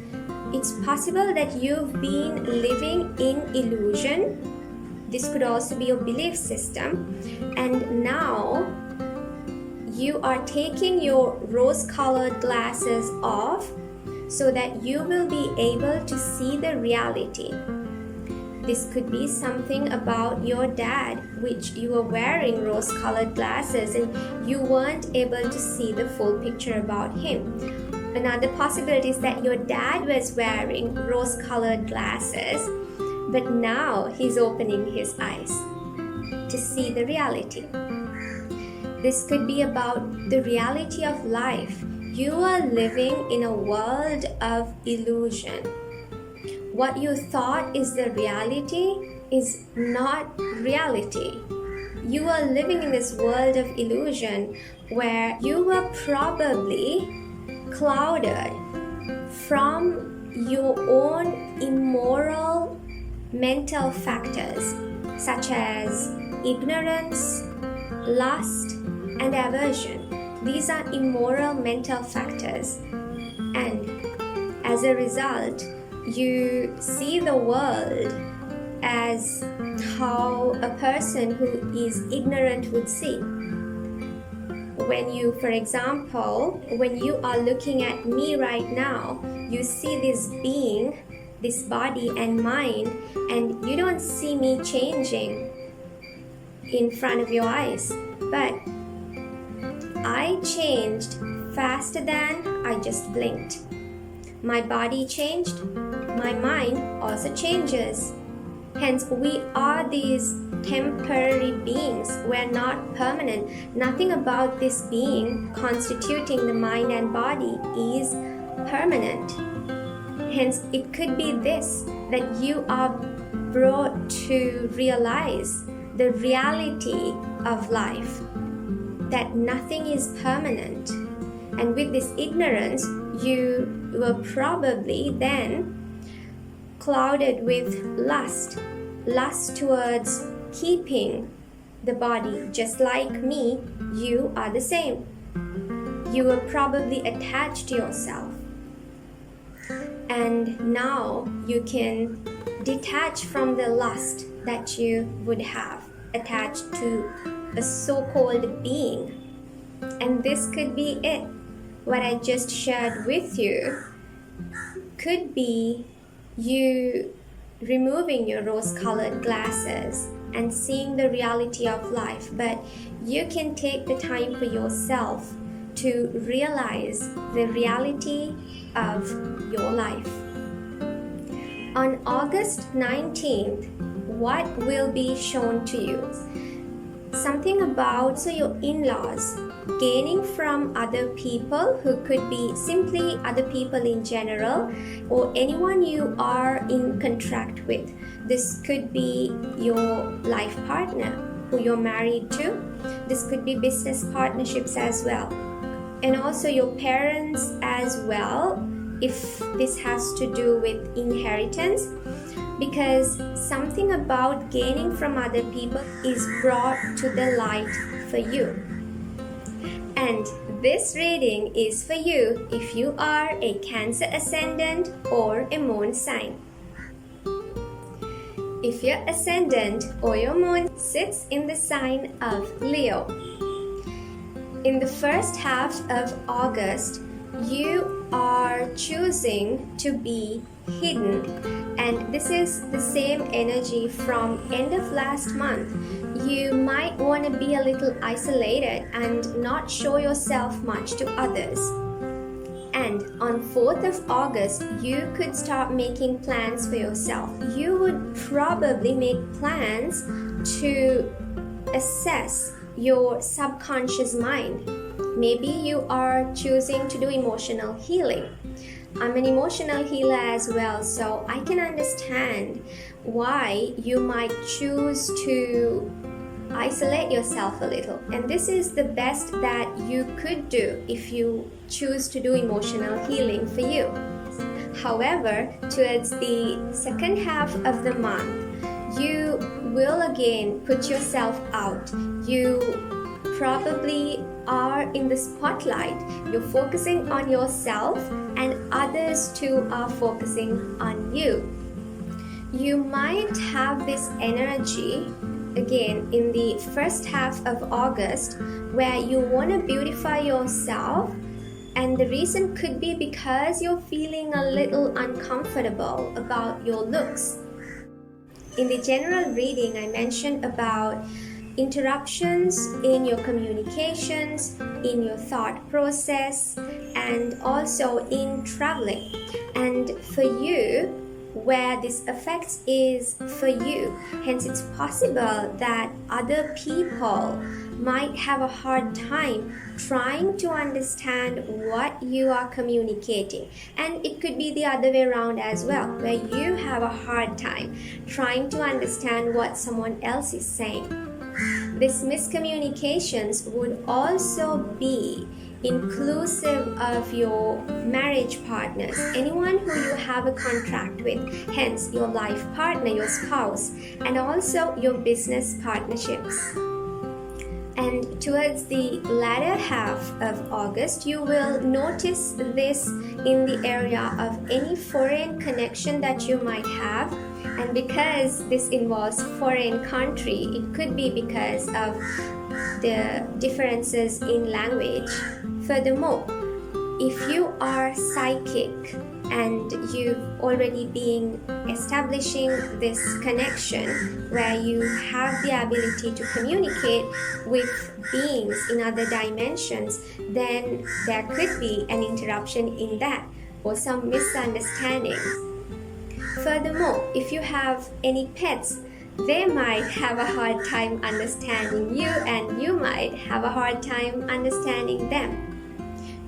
It's possible that you've been living in illusion. This could also be your belief system. And now you are taking your rose-colored glasses off so that you will be able to see the reality. This could be something about your dad, which you were wearing rose-colored glasses and you weren't able to see the full picture about him. Another possibility is that your dad was wearing rose-colored glasses, but now he's opening his eyes to see the reality. This could be about the reality of life. You are living in a world of illusion. What you thought is the reality is not reality. You are living in this world of illusion where you were probably clouded from your own immoral mental factors such as ignorance, lust, and aversion. These are immoral mental factors, and as a result, you see the world as how a person who is ignorant would see. When you, for example, when you are looking at me right now, you see this being, this body and mind, and you don't see me changing in front of your eyes. But I changed faster than I just blinked. My body changed, my mind also changes. Hence, we are these temporary beings. We're not permanent. Nothing about this being constituting the mind and body is permanent. Hence, it could be this, that you are brought to realize the reality of life, that nothing is permanent. And with this ignorance, you were probably then clouded with lust towards keeping the body. Just like me, you are the same. You were probably attached to yourself. And now you can detach from the lust that you would have attached to a so-called being. And this could be it. What I just shared with you could be you removing your rose-colored glasses and seeing the reality of life, but you can take the time for yourself to realize the reality of your life. On August 19th, what will be shown to you? Something about your in-laws, gaining from other people who could be simply other people in general, or anyone you are in contract with. This could be your life partner who you're married to. This could be business partnerships as well. And also your parents as well, if this has to do with inheritance, because something about gaining from other people is brought to the light for you. And this reading is for you if you are a Cancer ascendant or a moon sign. If your ascendant or your moon sits in the sign of Leo, in the first half of August, you are choosing to be hidden, and this is the same energy from end of last month. You might want to be a little isolated and not show yourself much to others. And on 4th of August, you could start making plans for yourself. You would probably make plans to assess your subconscious mind. Maybe you are choosing to do emotional healing. I'm an emotional healer as well, so I can understand why you might choose to isolate yourself a little. And this is the best that you could do if you choose to do emotional healing for you. However, towards the second half of the month, you will again put yourself out. You probably are in the spotlight. You're focusing on yourself, and others too are focusing on you. You might have this energy again in the first half of August where you want to beautify yourself, and the reason could be because you're feeling a little uncomfortable about your looks. In the general reading, I mentioned about interruptions in your communications, in your thought process, and also in traveling. And for you, where this affects is for you. Hence, it's possible that other people might have a hard time trying to understand what you are communicating. And it could be the other way around as well, where you have a hard time trying to understand what someone else is saying. These miscommunications would also be inclusive of your marriage partners, anyone who you have a contract with, hence your life partner, your spouse, and also your business partnerships. And towards the latter half of August, you will notice this in the area of any foreign connection that you might have. And because this involves foreign country, it could be because of the differences in language. Furthermore, if you are psychic and you've already been establishing this connection where you have the ability to communicate with beings in other dimensions, then there could be an interruption in that or some misunderstandings. Furthermore, if you have any pets, they might have a hard time understanding you, and you might have a hard time understanding them.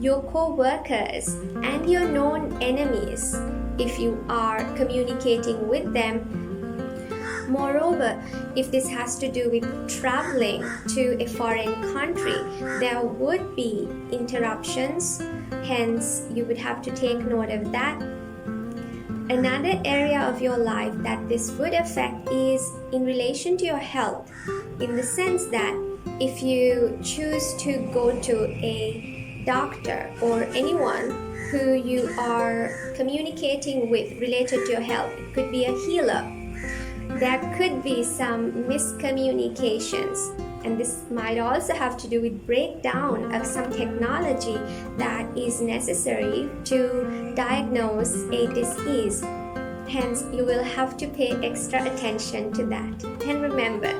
Your co-workers and your known enemies, if you are communicating with them. Moreover, if this has to do with traveling to a foreign country, there would be interruptions, hence you would have to take note of that. Another area of your life that this would affect is in relation to your health, in the sense that if you choose to go to a doctor or anyone who you are communicating with related to your health, it could be a healer, there could be some miscommunications. And this might also have to do with breakdown of some technology that is necessary to diagnose a disease. Hence, you will have to pay extra attention to that. And remember,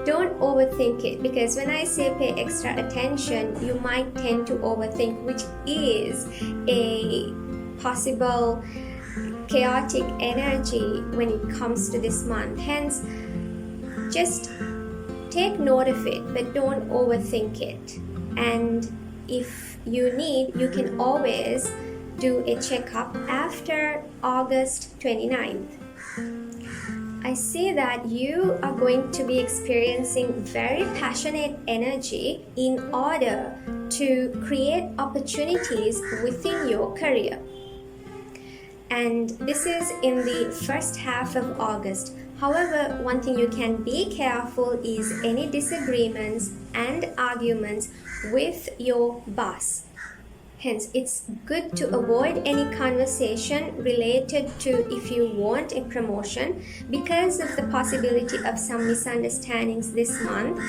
don't overthink it, because when I say pay extra attention, you might tend to overthink, which is a possible chaotic energy when it comes to this month. Hence, just take note of it, but don't overthink it. And if you need, you can always do a checkup after August 29th. I see that you are going to be experiencing very passionate energy in order to create opportunities within your career. And this is in the first half of August. However, one thing you can be careful is any disagreements and arguments with your boss. Hence, it's good to avoid any conversation related to if you want a promotion because of the possibility of some misunderstandings this month.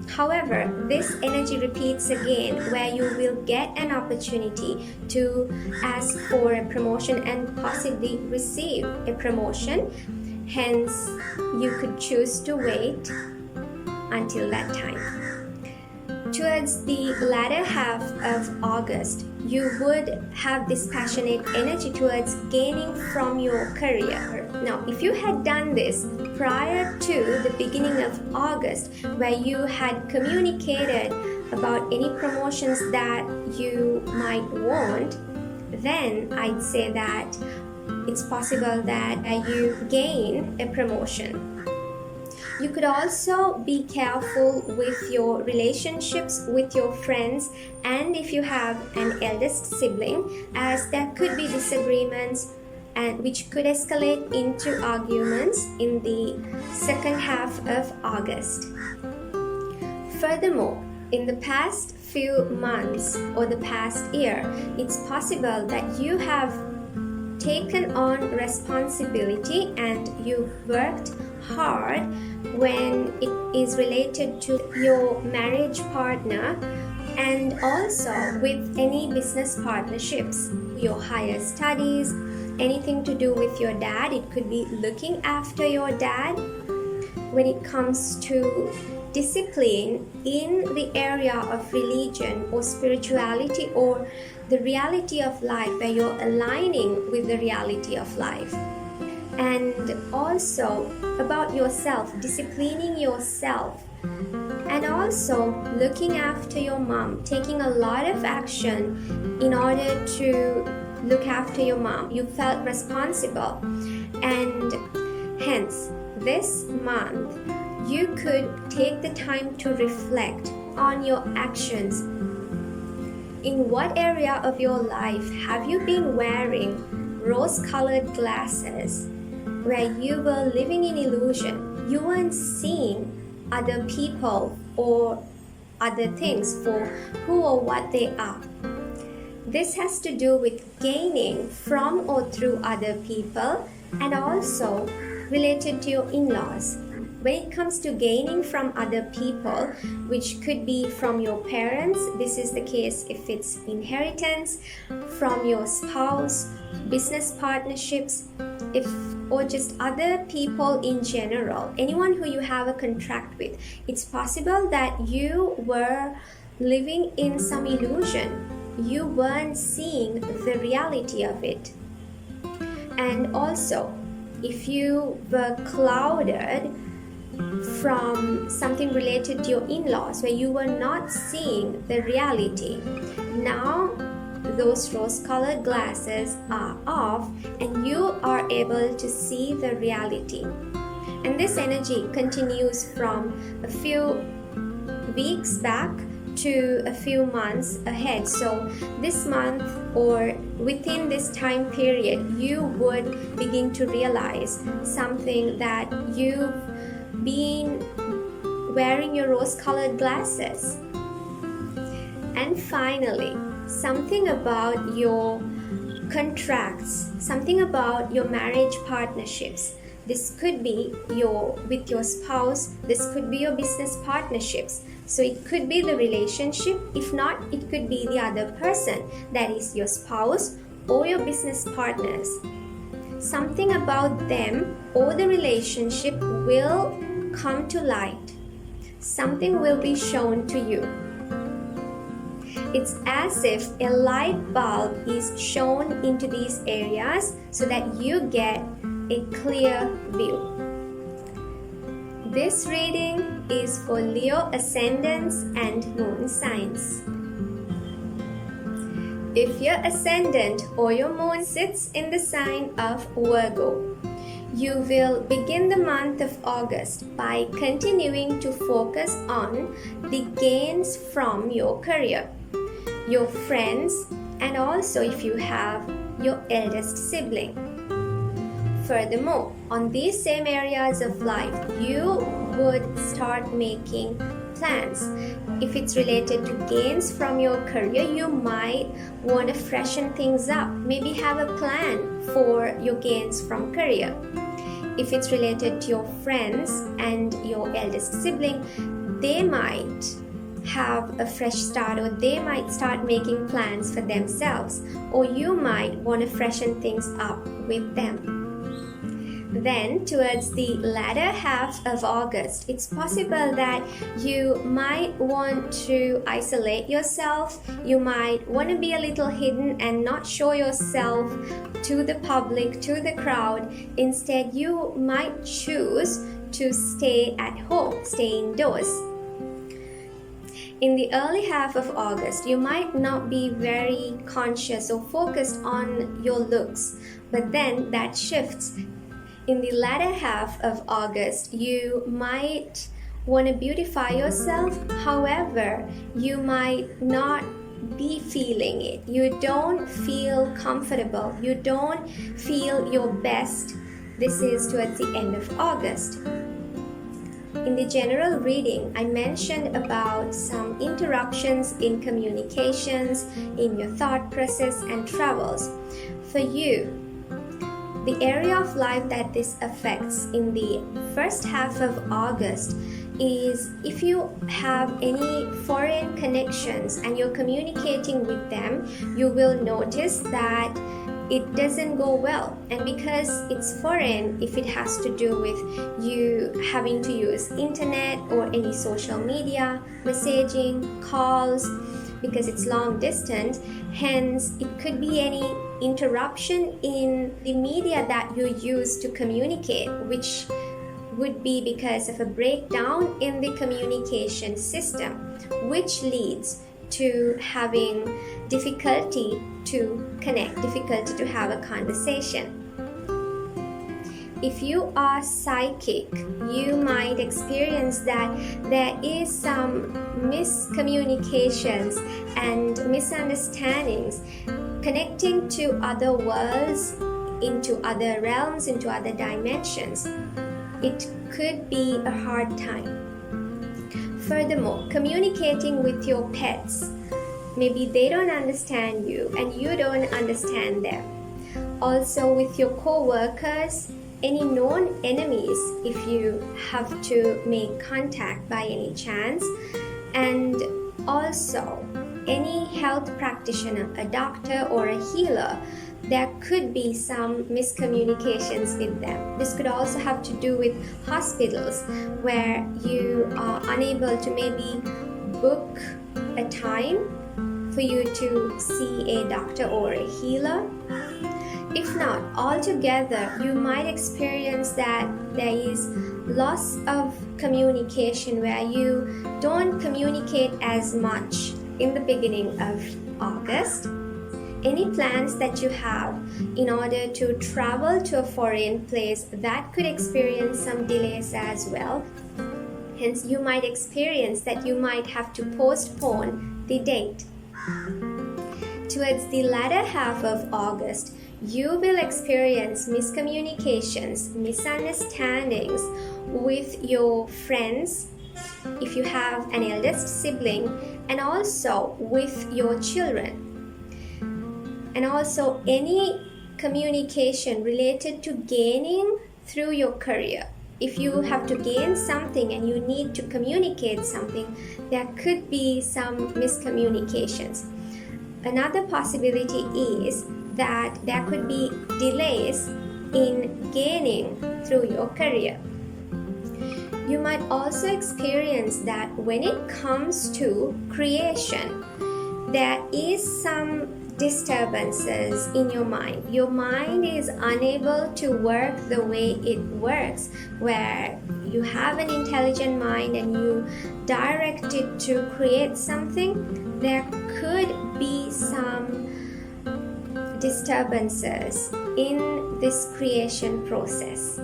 However, this energy repeats again where you will get an opportunity to ask for a promotion and possibly receive a promotion. Hence, you could choose to wait until that time. Towards the latter half of August, you would have this passionate energy towards gaining from your career. Now, if you had done this prior to the beginning of August, where you had communicated about any promotions that you might want, then I'd say that it's possible that you gain a promotion. You could also be careful with your relationships with your friends and if you have an eldest sibling, as there could be disagreements and which could escalate into arguments in the second half of August. Furthermore, in the past few months or the past year, it's possible that you have taken on responsibility and you've worked hard when it is related to your marriage partner and also with any business partnerships, your higher studies, anything to do with your dad. It could be looking after your dad. When it comes to discipline in the area of religion or spirituality or the reality of life, where you're aligning with the reality of life. And also about yourself, disciplining yourself, and also looking after your mom, taking a lot of action in order to look after your mom. You felt responsible, and hence this month you could take the time to reflect on your actions. In what area of your life have you been wearing rose-colored glasses where you were living in illusion? You weren't seeing other people or other things for who or what they are. This has to do with gaining from or through other people and also related to your in-laws. When it comes to gaining from other people, which could be from your parents, this is the case if it's inheritance, from your spouse, business partnerships, or just other people in general, anyone who you have a contract with, it's possible that you were living in some illusion. You weren't seeing the reality of it. And also, if you were clouded from something related to your in-laws where you were not seeing the reality, now those rose-colored glasses are off and you are able to see the reality. And this energy continues from a few weeks back to a few months ahead. So this month or within this time period, you would begin to realize something that you've been wearing your rose-colored glasses. And finally, something about your contracts, something about your marriage partnerships. This could be with your spouse, this could be your business partnerships. So it could be the relationship, if not, it could be the other person, that is your spouse or your business partners. something about them or the relationship will come to light. Something will be shown to you. It's as if a light bulb is shown into these areas so that you get a clear view. This reading is for Leo ascendants and moon signs. If your ascendant or your moon sits in the sign of Virgo, you will begin the month of August by continuing to focus on the gains from your career, your friends, and also if you have your eldest sibling. Furthermore, on these same areas of life, you would start making plans. If it's related to gains from your career, you might want to freshen things up, maybe have a plan for your gains from career. If it's related to your friends and your eldest sibling, they might have a fresh start, or they might start making plans for themselves, or you might want to freshen things up with them. Then, towards the latter half of August, it's possible that you might want to isolate yourself. You might want to be a little hidden and not show yourself to the public, to the crowd. Instead, you might choose to stay at home, stay indoors. In the early half of August, you might not be very conscious or focused on your looks, but then that shifts. In the latter half of August, you might want to beautify yourself. However, you might not be feeling it. You don't feel comfortable. You don't feel your best. This is towards the end of August. In the general reading, I mentioned about some interruptions in communications, in your thought process and travels. For you, the area of life that this affects in the first half of August is if you have any foreign connections and you're communicating with them, you will notice that it doesn't go well. And because it's foreign, if it has to do with you having to use internet or any social media, messaging, calls, because it's long distance, hence it could be any interruption in the media that you use to communicate, which would be because of a breakdown in the communication system, which leads to having difficulty to connect, difficulty to have a conversation. If you are psychic, you might experience that there is some miscommunications and misunderstandings connecting to other worlds, into other realms, into other dimensions. It could be a hard time. Furthermore, communicating with your pets, maybe they don't understand you and you don't understand them. Also with your co-workers, any known enemies if you have to make contact by any chance, and also any health practitioner, a doctor or a healer, there could be some miscommunications with them. This could also have to do with hospitals where you are unable to maybe book a time for you to see a doctor or a healer. If not, altogether, you might experience that there is loss of communication where you don't communicate as much in the beginning of August. Any plans that you have in order to travel to a foreign place, that could experience some delays as well. Hence, you might experience that you might have to postpone the date. Towards the latter half of August, you will experience miscommunications, misunderstandings with your friends, if you have an eldest sibling, and also with your children. And also any communication related to gaining through your career. If you have to gain something and you need to communicate something, there could be some miscommunications. Another possibility is that there could be delays in gaining through your career. You might also experience that when it comes to creation, there is some disturbances in your mind. Your mind is unable to work the way it works, where you have an intelligent mind and you direct it to create something. There could be some disturbances in this creation process.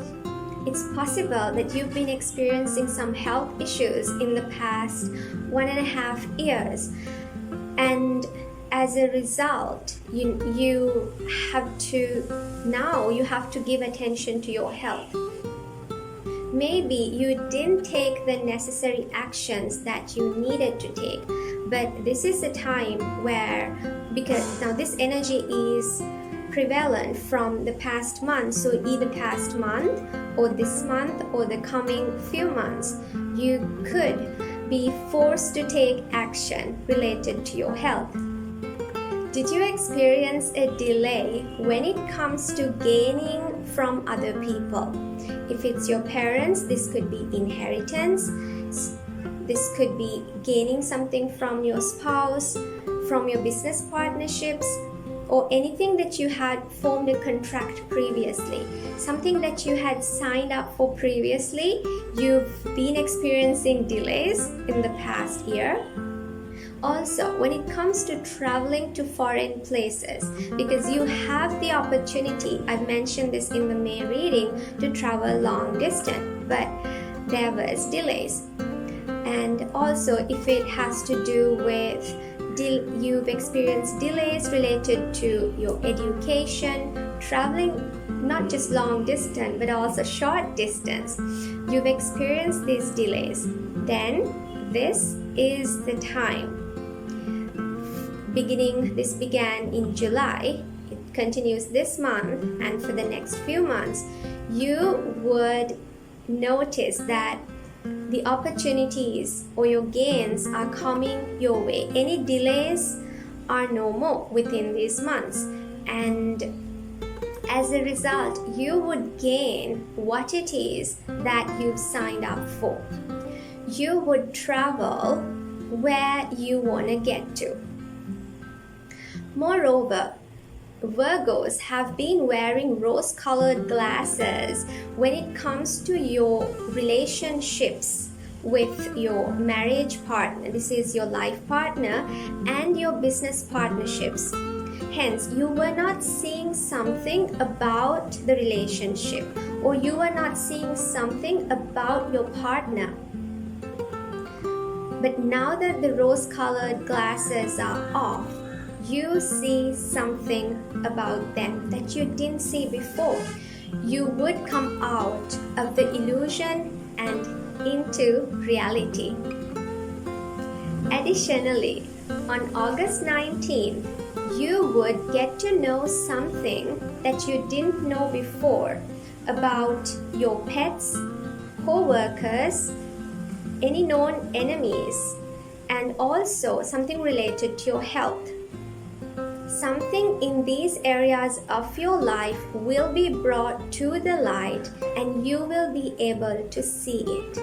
It's possible that you've been experiencing some health issues in the past 1.5 years, and as a result, you have to give attention to your health. Maybe you didn't take the necessary actions that you needed to take, but this is the time where, because now this energy is prevalent from the past month, so either past month or this month or the coming few months, you could be forced to take action related to your health. Did you experience a delay when it comes to gaining from other people? If it's your parents, this could be inheritance. This could be gaining something from your spouse, from your business partnerships, or anything that you had formed a contract previously, something that you had signed up for previously. You've been experiencing delays in the past year. Also, when it comes to traveling to foreign places, because you have the opportunity, I mentioned this in the May reading, to travel long distance, but there was delays. And also, if it has to do with you've experienced delays related to your education, traveling not just long distance but also short distance, you've experienced these delays, then this is the time. This began in July, it continues this month, and for the next few months, you would notice that the opportunities or your gains are coming your way. Any delays are no more within these months, and as a result, you would gain what it is that you've signed up for. You would travel where you want to get to. Moreover, Virgos have been wearing rose-colored glasses when it comes to your relationships with your marriage partner. This is your life partner and your business partnerships. Hence, you were not seeing something about the relationship, or you were not seeing something about your partner. But now that the rose-colored glasses are off, you see something about them that you didn't see before. You would come out of the illusion and into reality. Additionally, on August 19th, you would get to know something that you didn't know before about your pets, co-workers, any known enemies, and also something related to your health. Something in these areas of your life will be brought to the light and you will be able to see it.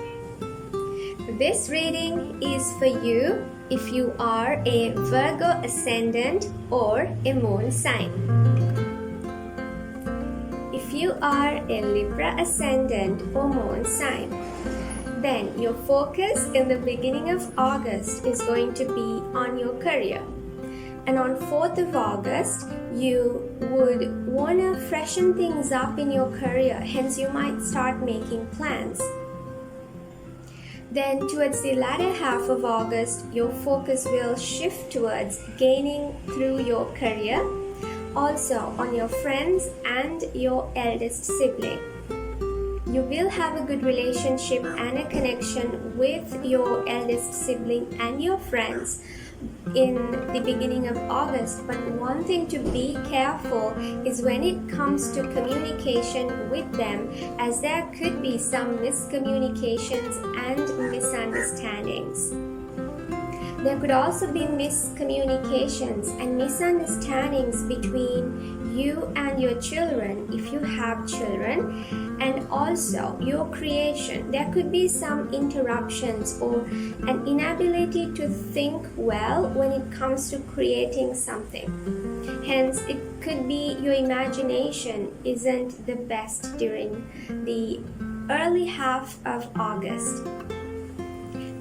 This reading is for you if you are a Virgo ascendant or a moon sign. If you are a Libra ascendant or moon sign, then your focus in the beginning of August is going to be on your career. And on 4th of August, you would want to freshen things up in your career, hence you might start making plans. Then towards the latter half of August, your focus will shift towards gaining through your career, also on your friends and your eldest sibling. You will have a good relationship and a connection with your eldest sibling and your friends in the beginning of August, but one thing to be careful is when it comes to communication with them, as there could be some miscommunications and misunderstandings. There could also be miscommunications and misunderstandings between you and your children, if you have children, and also your creation. There could be some interruptions or an inability to think well when it comes to creating something. Hence, it could be your imagination isn't the best during the early half of August.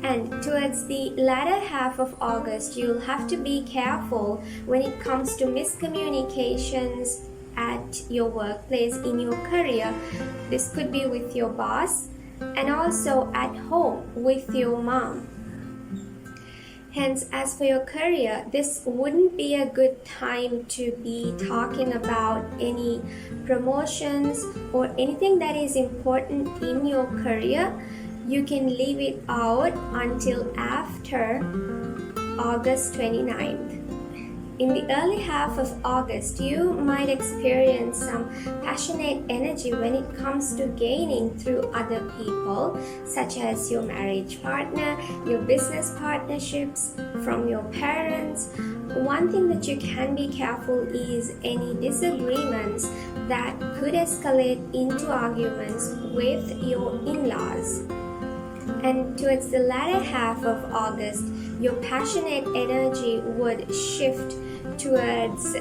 And towards the latter half of August, you'll have to be careful when it comes to miscommunications at your workplace, in your career. This could be with your boss and also at home with your mom. Hence, as for your career, this wouldn't be a good time to be talking about any promotions or anything that is important in your career. You can leave it out until after August 29th. In the early half of August, you might experience some passionate energy when it comes to gaining through other people, such as your marriage partner, your business partnerships, from your parents. One thing that you can be careful is any disagreements that could escalate into arguments with your in-laws. And towards the latter half of August, your passionate energy would shift towards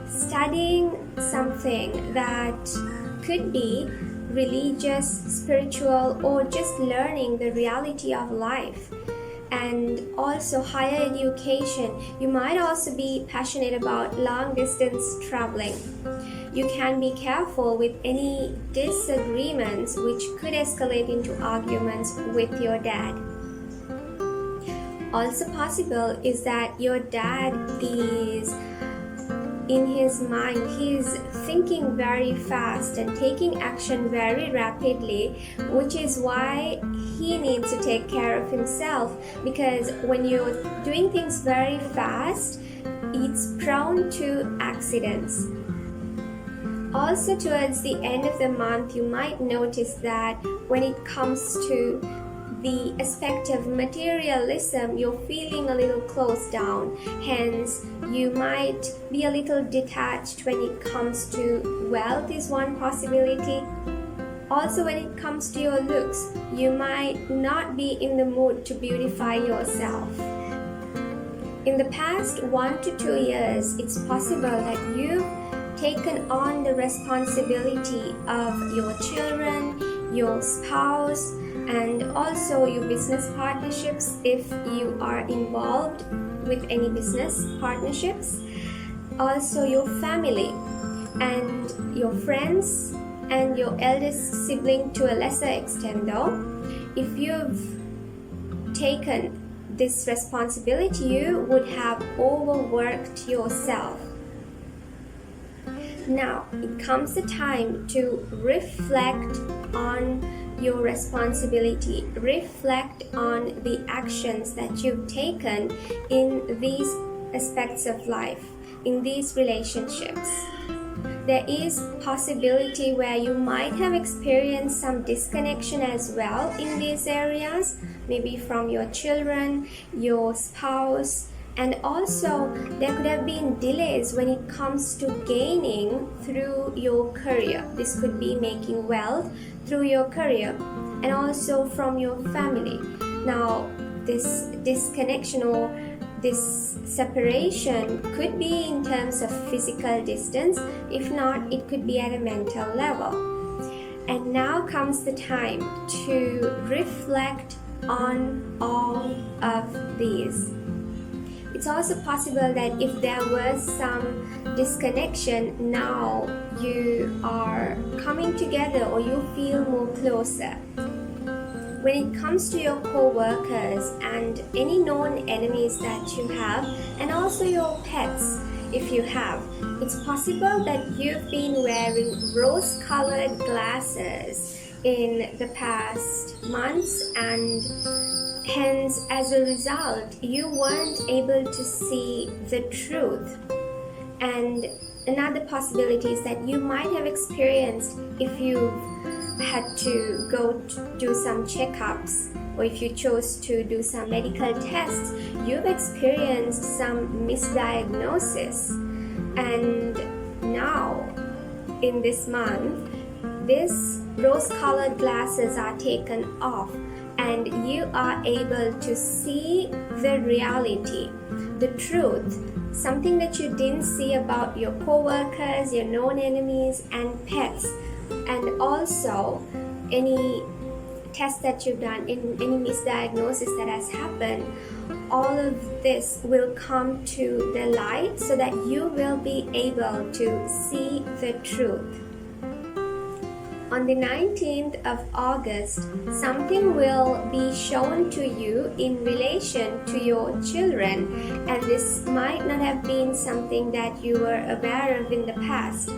studying something that could be religious, spiritual, or just learning the reality of life. And also higher education. You might also be passionate about long distance traveling. You can be careful with any disagreements which could escalate into arguments with your dad. Also possible is that your dad is in his mind, he's thinking very fast and taking action very rapidly, which is why he needs to take care of himself, because when you're doing things very fast, it's prone to accidents. Also, towards the end of the month, you might notice that when it comes to the aspect of materialism, you're feeling a little closed down. Hence, you might be a little detached when it comes to wealth is one possibility. Also, when it comes to your looks, you might not be in the mood to beautify yourself. In the past 1 to 2 years, it's possible that you've taken on the responsibility of your children, your spouse, and also your business partnerships if you are involved with any business partnerships. Also your family and your friends and your eldest sibling to a lesser extent though. If you've taken this responsibility, you would have overworked yourself. Now, it comes the time to reflect on your responsibility, reflect on the actions that you've taken in these aspects of life, in these relationships. There is possibility where you might have experienced some disconnection as well in these areas, maybe from your children, your spouse, and also there could have been delays when it comes to gaining through your career. This could be making wealth through your career and also from your family. Now, this disconnection or this separation could be in terms of physical distance. If not, it could be at a mental level. And now comes the time to reflect on all of these. It's also possible that if there was some disconnection, now you are coming together or you feel more closer. When it comes to your co-workers and any known enemies that you have, and also your pets if you have, it's possible that you've been wearing rose-colored glasses in the past months, and hence as a result you weren't able to see the truth. And another possibility is that you might have experienced, if you had to go to do some checkups or if you chose to do some medical tests, you've experienced some misdiagnosis, and now, in this month, these rose-colored glasses are taken off and you are able to see the reality, the truth, something that you didn't see about your co-workers, your known enemies, and pets, and also any test that you've done, any misdiagnosis that has happened. All of this will come to the light so that you will be able to see the truth. On the 19th of August, something will be shown to you in relation to your children, and this might not have been something that you were aware of in the past.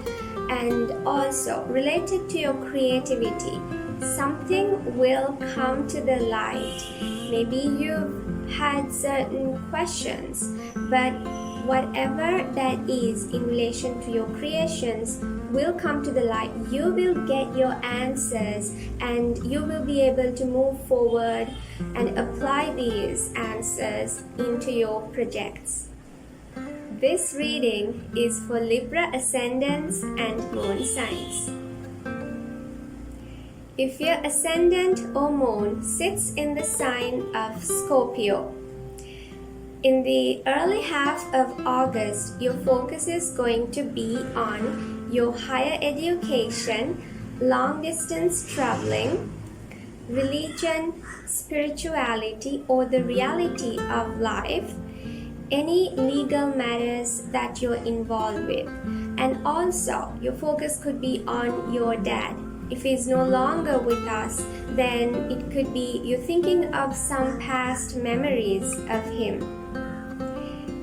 And also related to your creativity, something will come to the light. Maybe you've had certain questions, but whatever that is in relation to your creations will come to the light. You will get your answers and you will be able to move forward and apply these answers into your projects. This reading is for Libra ascendants and moon signs. If your ascendant or moon sits in the sign of Scorpio, in the early half of August, your focus is going to be on your higher education, long-distance traveling, religion, spirituality, or the reality of life, any legal matters that you're involved with. And also, your focus could be on your dad. If he's no longer with us, then it could be you're thinking of some past memories of him.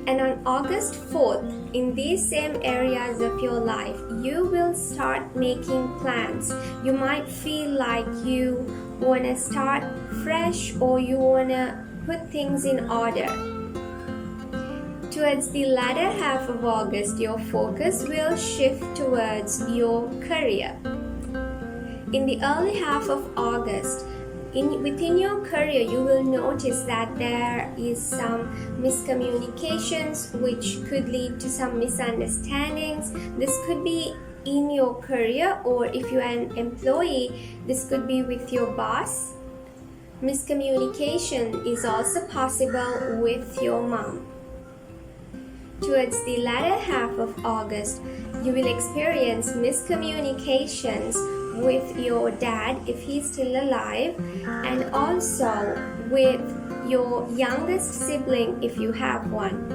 And on August 4th, in these same areas of your life, you will start making plans. You might feel like you want to start fresh or you want to put things in order. Towards the latter half of August, your focus will shift towards your career. In the early half of August, within your career, you will notice that there is some miscommunications which could lead to some misunderstandings. This could be in your career, or if you're an employee, this could be with your boss. Miscommunication is also possible with your mom. Towards the latter half of August, you will experience miscommunications with your dad if he's still alive, and also with your youngest sibling if you have one.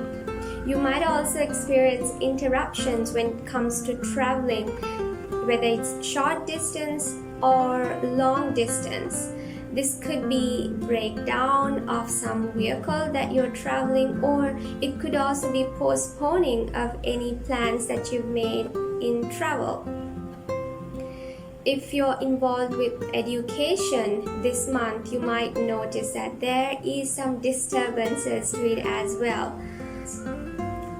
You might also experience interruptions when it comes to traveling, whether it's short distance or long distance. This could be breakdown of some vehicle that you're traveling, or it could also be postponing of any plans that you've made in travel. If you're involved with education this month, you might notice that there is some disturbances to it as well.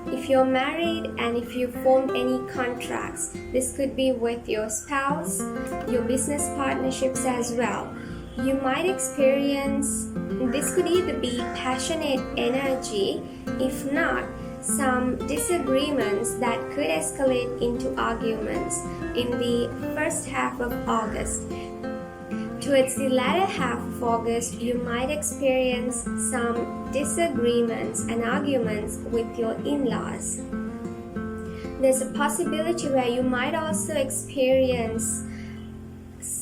If you're married and if you formed any contracts, this could be with your spouse, your business partnerships as well. You might experience, this could either be passionate energy, if not, some disagreements that could escalate into arguments in the first half of August. Towards the latter half of August, you might experience some disagreements and arguments with your in-laws. There's a possibility where you might also experience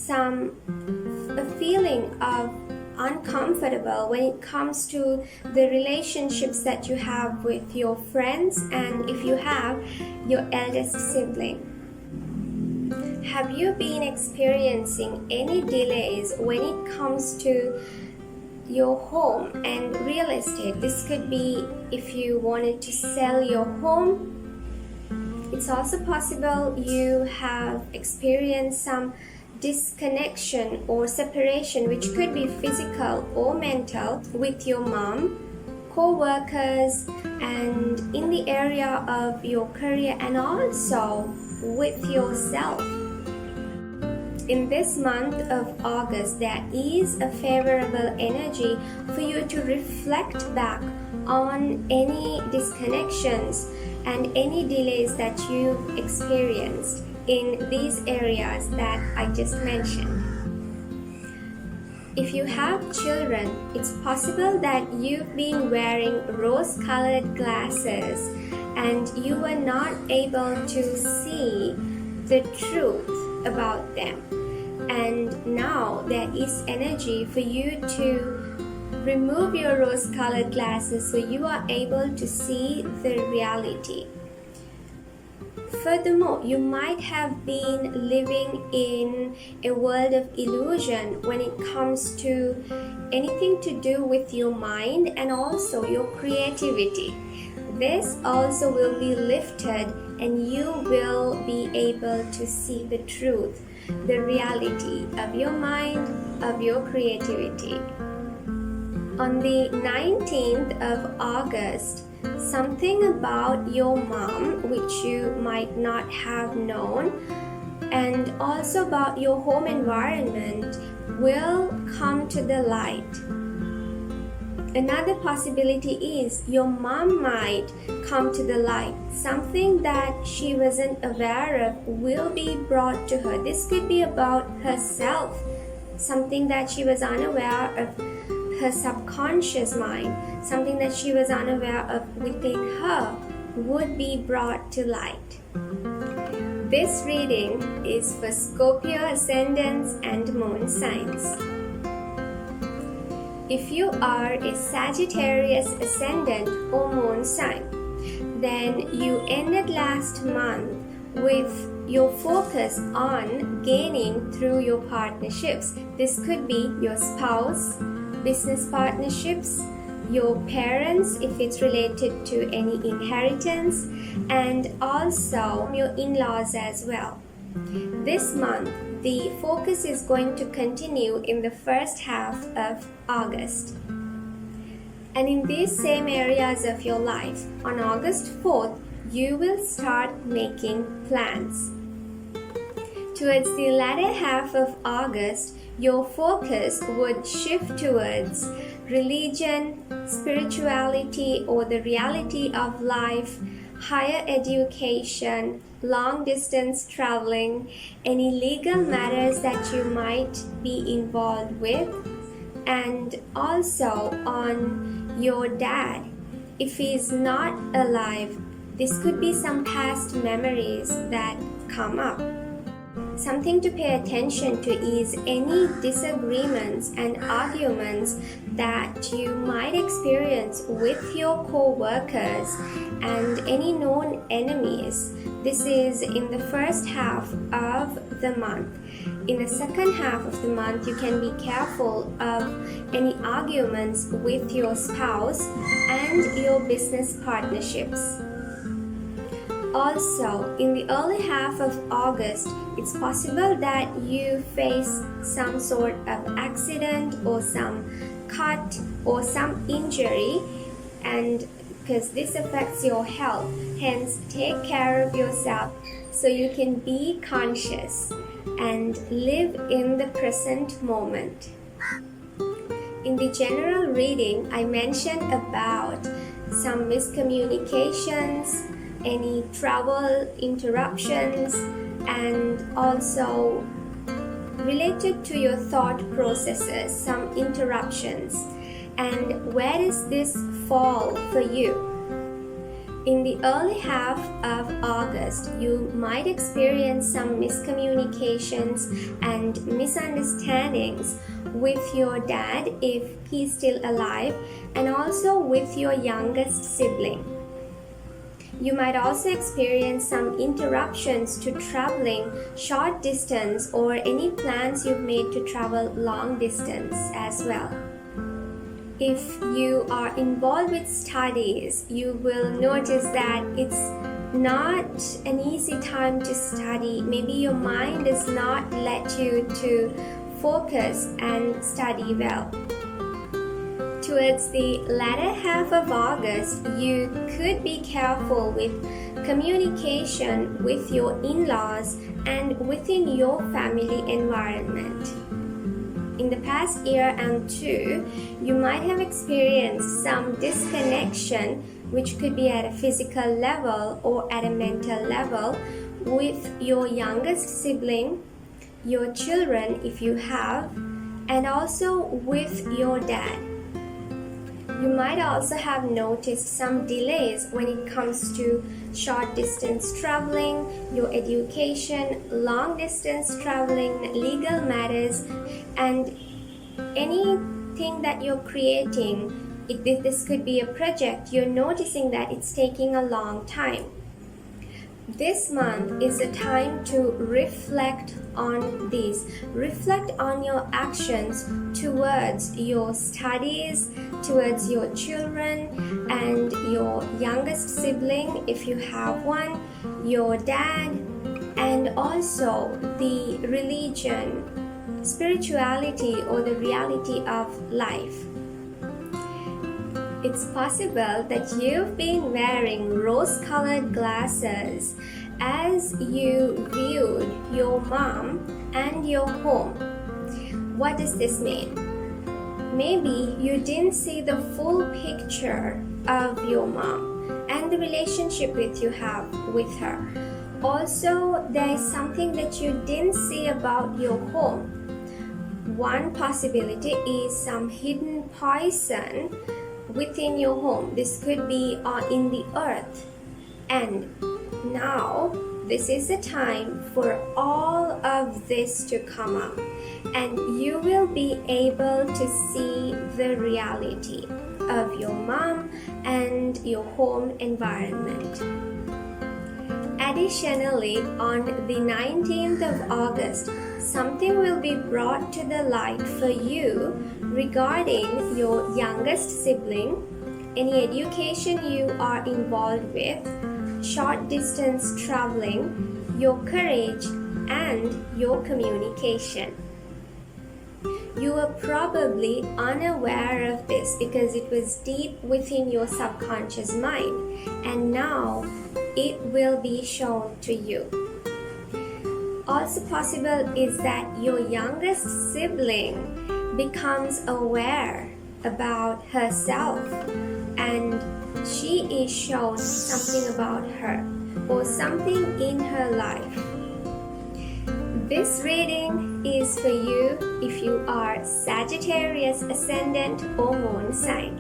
a feeling of uncomfortable when it comes to the relationships that you have with your friends, and if you have your eldest sibling. Have you been experiencing any delays when it comes to your home and real estate? This could be if you wanted to sell your home. It's also possible you have experienced some disconnection or separation, which could be physical or mental, with your mom, co-workers, and in the area of your career, and also with yourself. In this month of August, there is a favorable energy for you to reflect back on any disconnections and any delays that you've experienced in these areas that I just mentioned. If you have children, it's possible that you've been wearing rose-colored glasses and you were not able to see the truth about them. And now there is energy for you to remove your rose-colored glasses so you are able to see the reality. Furthermore, you might have been living in a world of illusion when it comes to anything to do with your mind and also your creativity. This also will be lifted and you will be able to see the truth, the reality of your mind, of your creativity. On the 19th of August, something about your mom, which you might not have known, and also about your home environment will come to the light. Another possibility is your mom might come to the light. Something that she wasn't aware of will be brought to her. This could be about herself, something that she was unaware of, her subconscious mind, something that she was unaware of within her would be brought to light. This reading is for Scorpio ascendants and moon signs. If you are a Sagittarius ascendant or moon sign, then you ended last month with your focus on gaining through your partnerships. This could be your spouse, business partnerships, your parents if it's related to any inheritance, and also your in-laws as well. This month, the focus is going to continue in the first half of August. And in these same areas of your life, on August 4th, you will start making plans. Towards the latter half of August, your focus would shift towards religion, spirituality, or the reality of life, higher education, long distance traveling, any legal matters that you might be involved with, and also on your dad. If he's not alive, this could be some past memories that come up. Something to pay attention to is any disagreements and arguments that you might experience with your co-workers and any known enemies. This is in the first half of the month. In the second half of the month, you can be careful of any arguments with your spouse and your business partnerships. Also, in the early half of August, it's possible that you face some sort of accident or some cut or some injury, and because this affects your health, hence take care of yourself so you can be conscious and live in the present moment. In the general reading, I mentioned about some miscommunications, any travel interruptions, and also related to your thought processes, some interruptions. And where does this fall for you? In the early half of August, you might experience some miscommunications and misunderstandings with your dad if he's still alive, and also with your youngest sibling. You might also experience some interruptions to traveling short distance or any plans you've made to travel long distance as well. If you are involved with studies, you will notice that it's not an easy time to study. Maybe your mind does not let you to focus and study well. Towards the latter half of August, you could be careful with communication with your in-laws and within your family environment. In the past year and two, you might have experienced some disconnection which could be at a physical level or at a mental level, with your youngest sibling, your children if you have, and also with your dad. You might also have noticed some delays when it comes to short distance traveling, your education, long distance traveling, legal matters, and anything that you're creating. If this could be a project, you're noticing that it's taking a long time. This month is a time to reflect on this. Reflect on your actions towards your studies, towards your children and your youngest sibling if you have one, your dad, and also the religion, spirituality, or the reality of life. It's possible that you've been wearing rose-colored glasses as you viewed your mom and your home. What does this mean? Maybe you didn't see the full picture of your mom and the relationship that you have with her. Also, there is something that you didn't see about your home. One possibility is some hidden poison within your home. This could be in the earth. And now this is the time for all of this to come up, and you will be able to see the reality of your mom and your home environment. Additionally, on the 19th of August, something will be brought to the light for you regarding your youngest sibling, any education you are involved with, short distance traveling, your courage, and your communication. You were probably unaware of this because it was deep within your subconscious mind, and now it will be shown to you. Also possible is that your youngest sibling becomes aware about herself and she is shown something about her or something in her life. This reading is for you if you are Sagittarius ascendant or moon sign.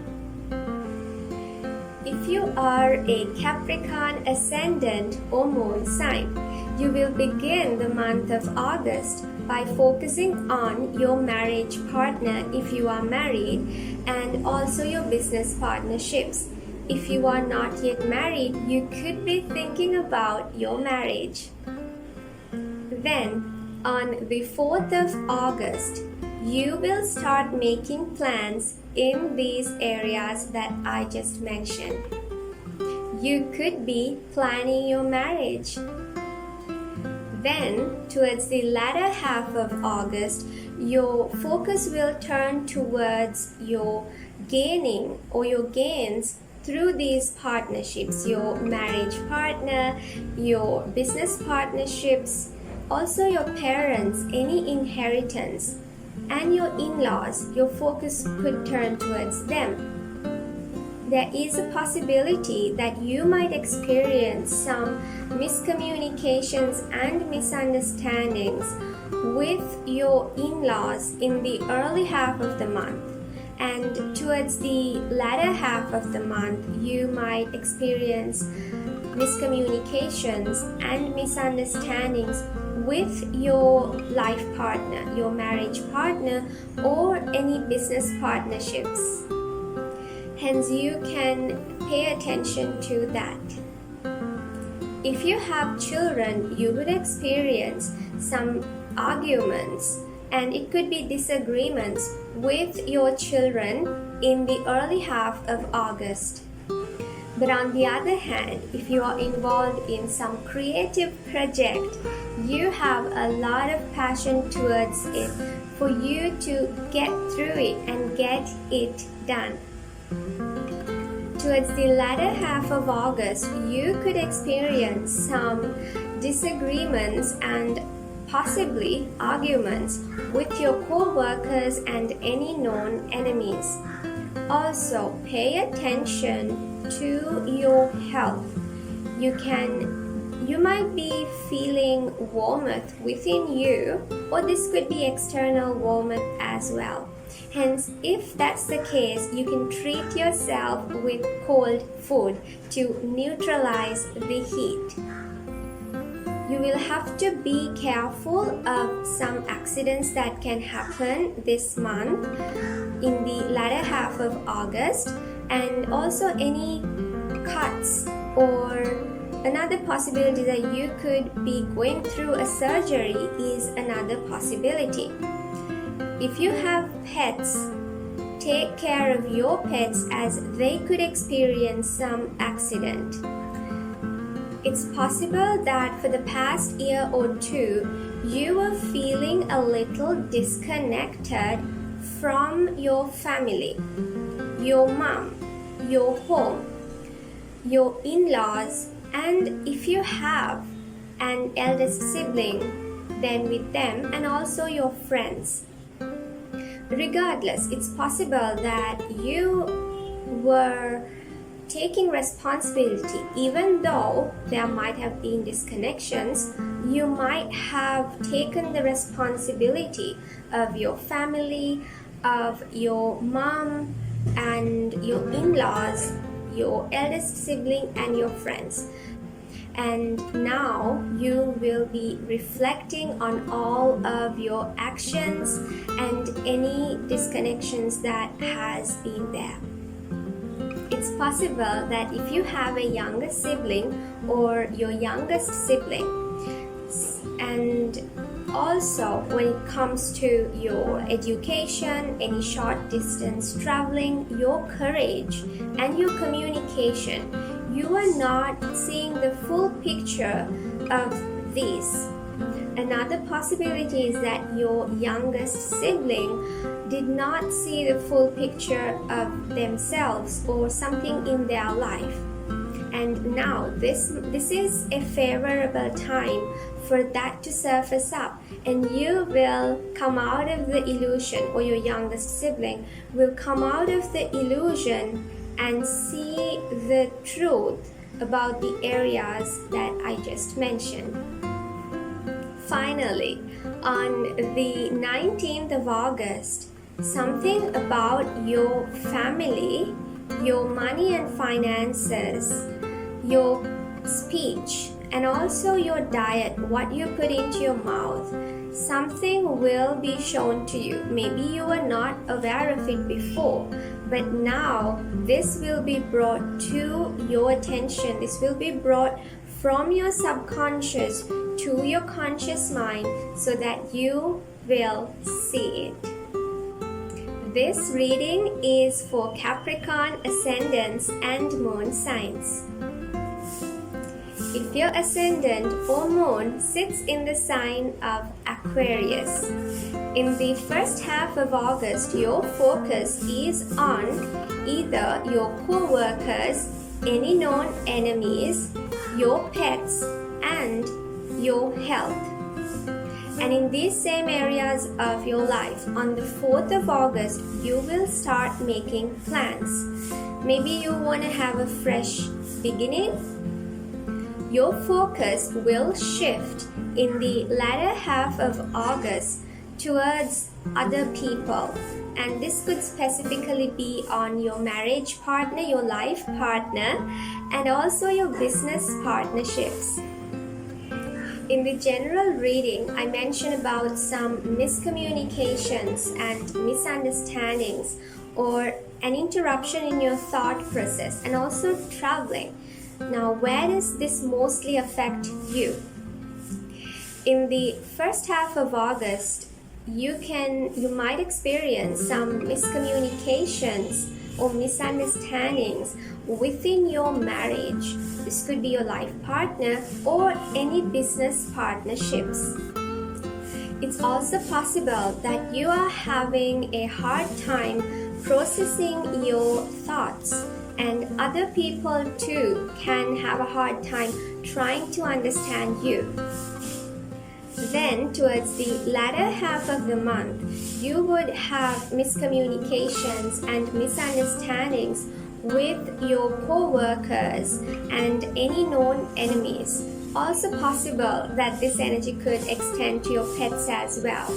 If you are a Capricorn ascendant or moon sign, you will begin the month of August by focusing on your marriage partner if you are married, and also your business partnerships. If you are not yet married, you could be thinking about your marriage. Then, on the 4th of August, you will start making plans in these areas that I just mentioned. You could be planning your marriage. Then, towards the latter half of August, your focus will turn towards your gaining or your gains through these partnerships, your marriage partner, your business partnerships, also your parents, any inheritance, and your in-laws. Your focus could turn towards them. There is a possibility that you might experience some miscommunications and misunderstandings with your in-laws in the early half of the month, and towards the latter half of the month you might experience miscommunications and misunderstandings with your life partner, your marriage partner, or any business partnerships. Hence, you can pay attention to that. If you have children, you would experience some arguments, and it could be disagreements with your children in the early half of August. But on the other hand, if you are involved in some creative project, you have a lot of passion towards it for you to get through it and get it done. Towards the latter half of August, you could experience some disagreements and possibly arguments with your co-workers and any known enemies. Also, pay attention to your health. You might be feeling warmth within you, or this could be external warmth as well. Hence, if that's the case, you can treat yourself with cold food to neutralize the heat. You will have to be careful of some accidents that can happen this month in the latter half of August, and also any cuts or another possibility that you could be going through a surgery is another possibility. If you have pets, take care of your pets as they could experience some accident. It's possible that for the past year or two, you were feeling a little disconnected from your family, your mom, your home, your in-laws, and if you have an eldest sibling, then with them, and also your friends. Regardless, it's possible that you were taking responsibility. Even though there might have been disconnections, you might have taken the responsibility of your family, of your mom and your in-laws, your eldest sibling, and your friends. And now you will be reflecting on all of your actions and any disconnections that has been there. It's possible that if you have a younger sibling or your youngest sibling, and also when it comes to your education, any short distance traveling, your courage and your communication, you are not seeing the full picture of this. Another possibility is that your youngest sibling did not see the full picture of themselves or something in their life. And now this is a favorable time for that to surface up, and you will come out of the illusion, or your youngest sibling will come out of the illusion and see the truth about the areas that I just mentioned. Finally, on the 19th of August, something about your family, your money and finances, your speech, and also your diet, what you put into your mouth, something will be shown to you. Maybe you were not aware of it before, but now this will be brought to your attention. This will be brought from your subconscious to your conscious mind so that you will see it. This reading is for Capricorn ascendants and moon signs. If your ascendant or moon sits in the sign of Aquarius, in the first half of August, your focus is on either your co-workers, any known enemies, your pets, and your health. And in these same areas of your life, on the 4th of August, you will start making plans. Maybe you want to have a fresh beginning. Your focus will shift in the latter half of August towards other people, and this could specifically be on your marriage partner, your life partner, and also your business partnerships. In the general reading, I mentioned about some miscommunications and misunderstandings, or an interruption in your thought process, and also traveling. Now, where does this mostly affect you? In the first half of August, you might experience some miscommunications or misunderstandings within your marriage. This could be your life partner or any business partnerships. It's also possible that you are having a hard time processing your thoughts, and other people too can have a hard time trying to understand you. Then towards the latter half of the month, you would have miscommunications and misunderstandings with your co-workers and any known enemies. Also possible that this energy could extend to your pets as well.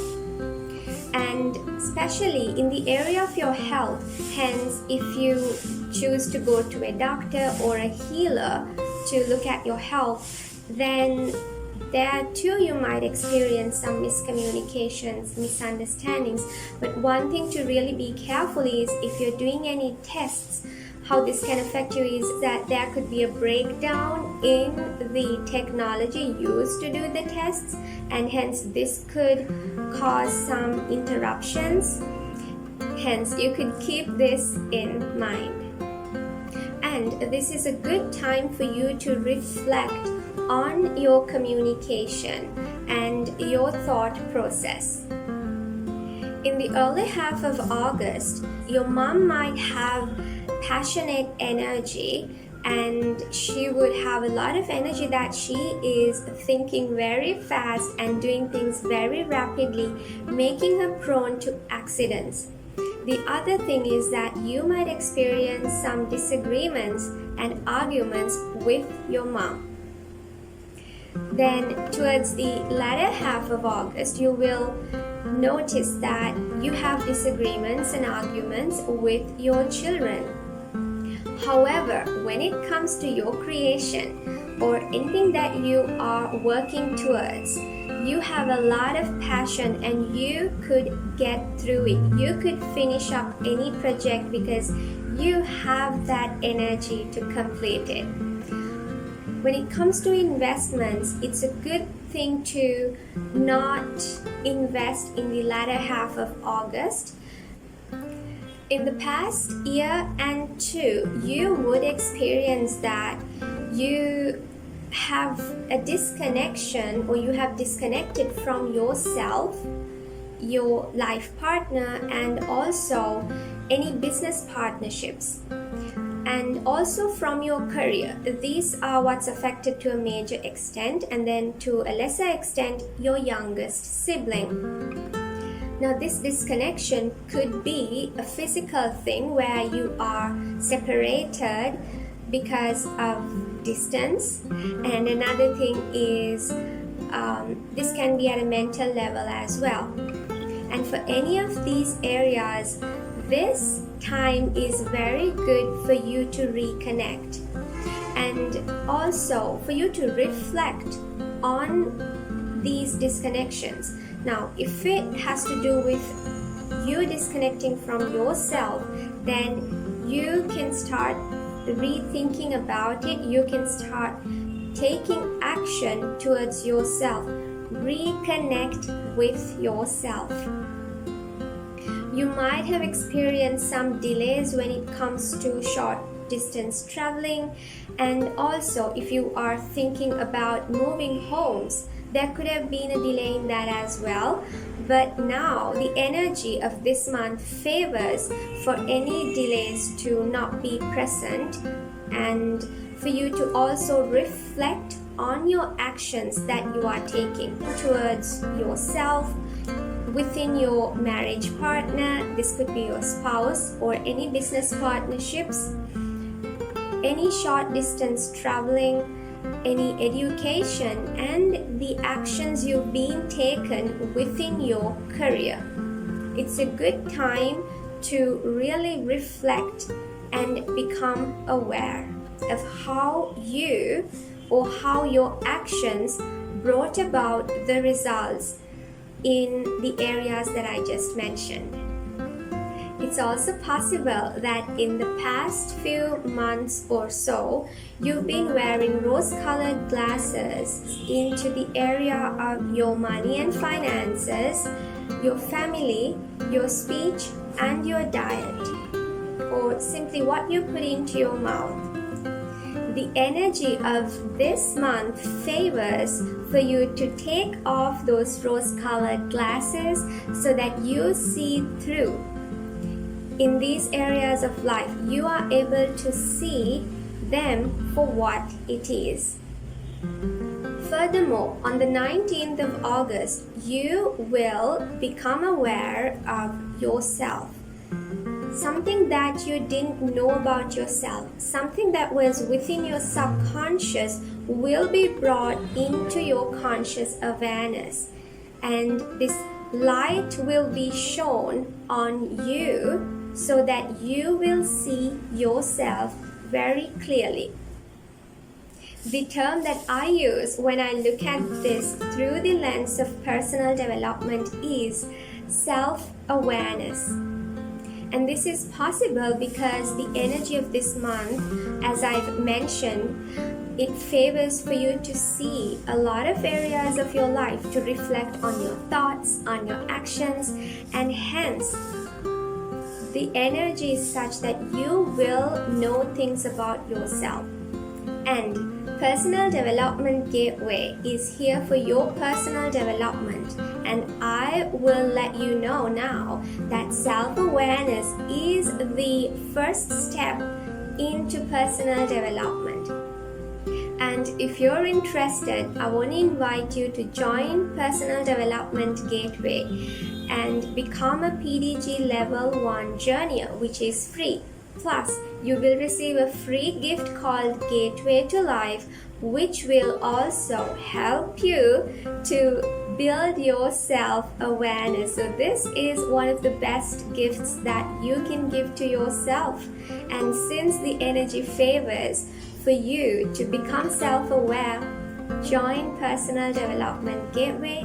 And especially in the area of your health, hence if you choose to go to a doctor or a healer to look at your health, then there too you might experience some miscommunications, misunderstandings. But one thing to really be careful is if you're doing any tests, how this can affect you is that there could be a breakdown in the technology used to do the tests, and hence this could cause some interruptions. Hence you could keep this in mind. And this is a good time for you to reflect on your communication and your thought process. In the early half of August, your mom might have passionate energy, and she would have a lot of energy that she is thinking very fast and doing things very rapidly, making her prone to accidents. The other thing is that you might experience some disagreements and arguments with your mom. Then towards the latter half of August, you will notice that you have disagreements and arguments with your children. However, when it comes to your creation or anything that you are working towards, you have a lot of passion and you could get through it. You could finish up any project because you have that energy to complete it. When it comes to investments, it's a good thing to not invest in the latter half of August. In the past year and two, you would experience that you have a disconnection, or you have disconnected from yourself, your life partner, and also any business partnerships, and also from your career. These are what's affected to a major extent, and then to a lesser extent, your youngest sibling. Now, this disconnection could be a physical thing where you are separated because of distance, and another thing is this can be at a mental level as well. And for any of these areas, this time is very good for you to reconnect, and also for you to reflect on these disconnections. Now, if it has to do with you disconnecting from yourself, then you can start rethinking about it. You can start taking action towards yourself. Reconnect with yourself. You might have experienced some delays when it comes to short distance traveling, and also if you are thinking about moving homes, there could have been a delay in that as well. But now the energy of this month favors for any delays to not be present, and for you to also reflect on your actions that you are taking towards yourself, within your marriage partner. This could be your spouse, or any business partnerships, any short distance traveling, any education, and the actions you've been taken within your career. It's a good time to really reflect and become aware of how you or how your actions brought about the results in the areas that I just mentioned. It's also possible that in the past few months or so, you've been wearing rose-colored glasses into the area of your money and finances, your family, your speech, and your diet, or simply what you put into your mouth. The energy of this month favors for you to take off those rose-colored glasses so that you see through. In these areas of life, you are able to see them for what it is. For furthermore, on the 19th of August, you will become aware of yourself. Something that you didn't know about yourself, something that was within your subconscious will be brought into your conscious awareness. And this light will be shown on you so that you will see yourself very clearly. The term that I use when I look at this through the lens of personal development is self-awareness. And this is possible because the energy of this month, as I've mentioned, it favors for you to see a lot of areas of your life, to reflect on your thoughts, on your actions, and hence the energy is such that you will know things about yourself. And Personal Development Gateway is here for your personal development, and I will let you know now that self-awareness is the first step into personal development. And if you're interested, I want to invite you to join Personal Development Gateway and become a PDG Level 1 Journeyer, which is free. Plus, you will receive a free gift called Gateway to Life, which will also help you to build your self-awareness. So this is one of the best gifts that you can give to yourself. And since the energy favors for you to become self-aware, join Personal Development Gateway.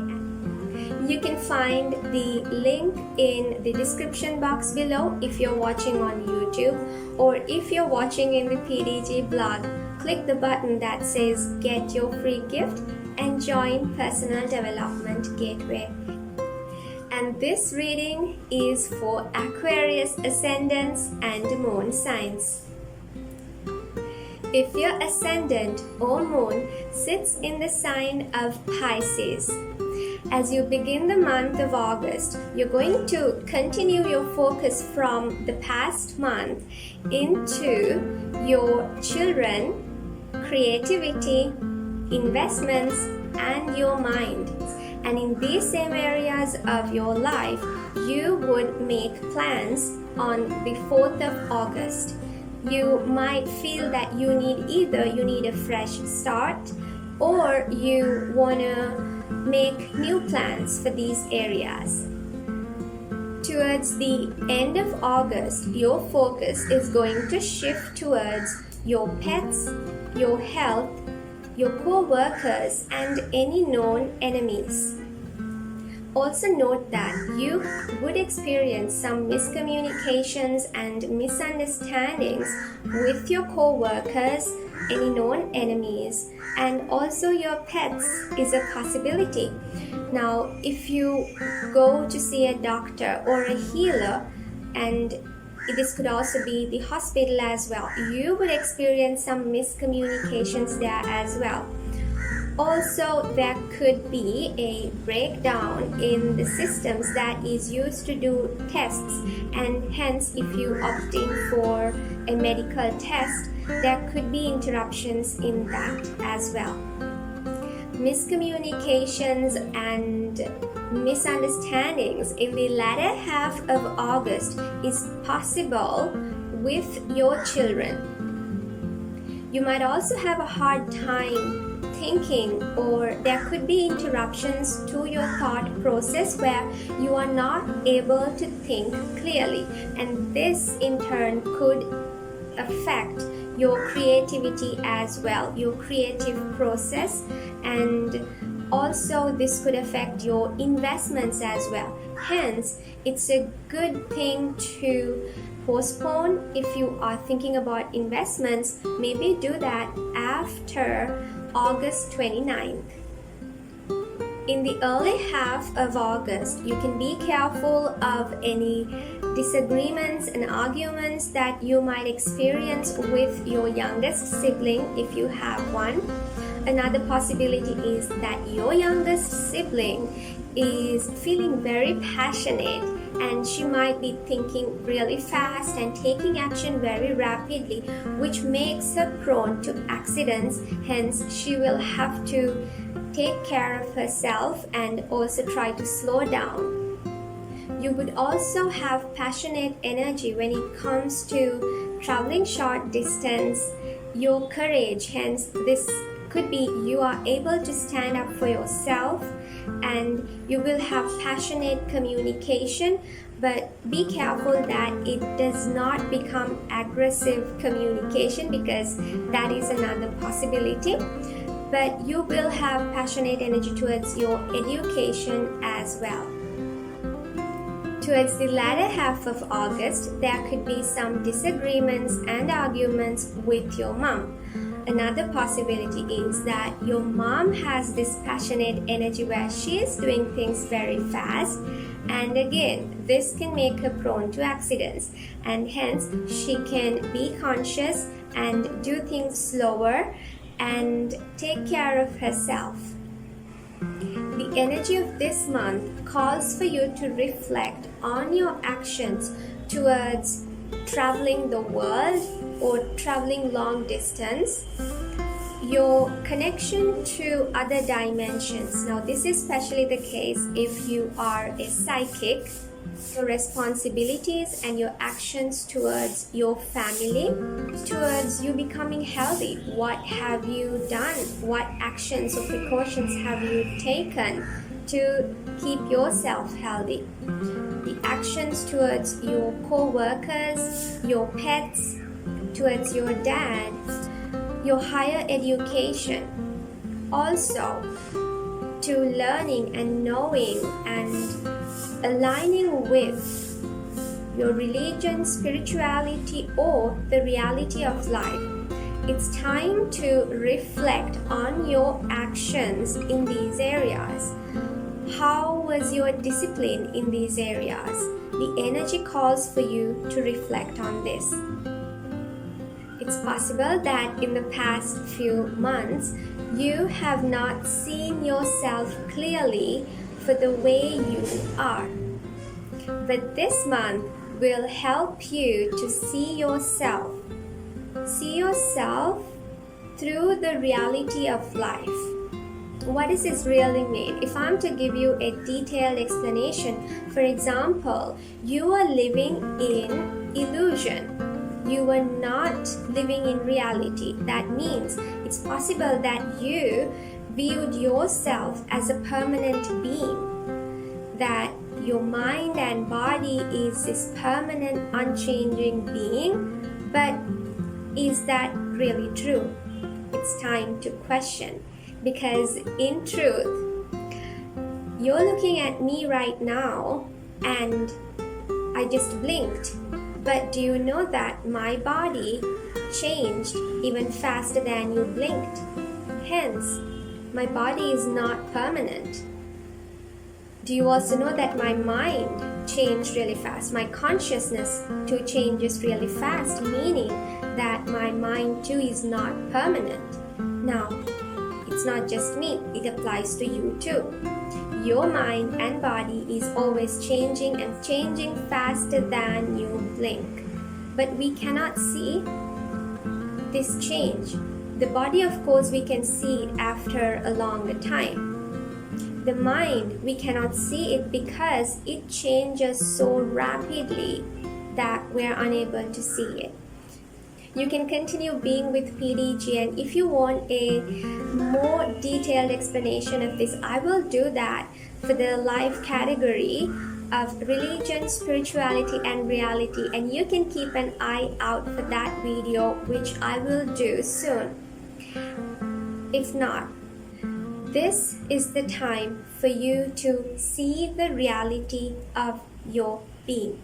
You can find the link in the description box below if you're watching on YouTube, or if you're watching in the PDG blog, click the button that says Get Your Free Gift and join Personal Development Gateway. And this reading is for Aquarius ascendants and moon signs. If your ascendant or moon sits in the sign of Pisces, as you begin the month of August, you're going to continue your focus from the past month into your children, creativity, investments, and your mind. And in these same areas of your life, you would make plans on the 4th of August. You might feel that you need a fresh start, or you want to make new plans for these areas. Towards the end of August, your focus is going to shift towards your pets, your health, your co-workers, and any known enemies. Also note that you would experience some miscommunications and misunderstandings with your co-workers, any known enemies, and also your pets is a possibility. Now, if you go to see a doctor or a healer, and this could also be the hospital as well, you would experience some miscommunications there as well. Also, there could be a breakdown in the systems that is used to do tests, and hence if you opt in for a medical test, there could be interruptions in that as well. Miscommunications and misunderstandings in the latter half of August is possible with your children. You might also have a hard time thinking, or there could be interruptions to your thought process where you are not able to think clearly, and this in turn could affect your creativity as well, your creative process, and also this could affect your investments as well. Hence, it's a good thing to postpone. If you are thinking about investments, maybe do that after August 29th. In the early half of August, you can be careful of any disagreements and arguments that you might experience with your youngest sibling if you have one. Another possibility is that your youngest sibling is feeling very passionate and she might be thinking really fast and taking action very rapidly, which makes her prone to accidents. Hence, she will have to take care of herself and also try to slow down. You would also have passionate energy when it comes to traveling short distance, your courage. Hence, this could be you are able to stand up for yourself, and you will have passionate communication, but be careful that it does not become aggressive communication, because that is another possibility. But you will have passionate energy towards your education as well. Towards the latter half of August, there could be some disagreements and arguments with your mom. Another possibility is that your mom has this passionate energy where she is doing things very fast, and again, this can make her prone to accidents, and hence she can be conscious and do things slower and take care of herself. The energy of this month calls for you to reflect on your actions towards traveling the world or traveling long distance, your connection to other dimensions. Now, this is especially the case if you are a psychic. Your responsibilities and your actions towards your family, towards you becoming healthy. What have you done? What actions or precautions have you taken to keep yourself healthy? The actions towards your co-workers, your pets, towards your dad, your higher education. Also, to learning and knowing and aligning with your religion, spirituality, or the reality of life. It's time to reflect on your actions in these areas. How was your discipline in these areas? The energy calls for you to reflect on this. It's possible that in the past few months, you have not seen yourself clearly for the way you are. But this month will help you to see yourself through the reality of life. What does this really mean? If I'm to give you a detailed explanation, for example, you are living in illusion. You are not living in reality. That means it's possible that you viewed yourself as a permanent being, that your mind and body is this permanent, unchanging being, but is that really true? It's time to question, because in truth, you're looking at me right now and I just blinked, but do you know that my body changed even faster than you blinked? Hence, my body is not permanent. Do you also know that my mind changed really fast? My consciousness too changes really fast, meaning that my mind too is not permanent. Now, it's not just me, it applies to you too. Your mind and body is always changing and changing faster than you blink. But we cannot see this change. The body, of course, we can see it after a longer time. The mind, we cannot see it because it changes so rapidly that we're unable to see it. You can continue being with PDG, and if you want a more detailed explanation of this, I will do that for the life category of religion, spirituality, and reality, and you can keep an eye out for that video, which I will do soon. If not, this is the time for you to see the reality of your being.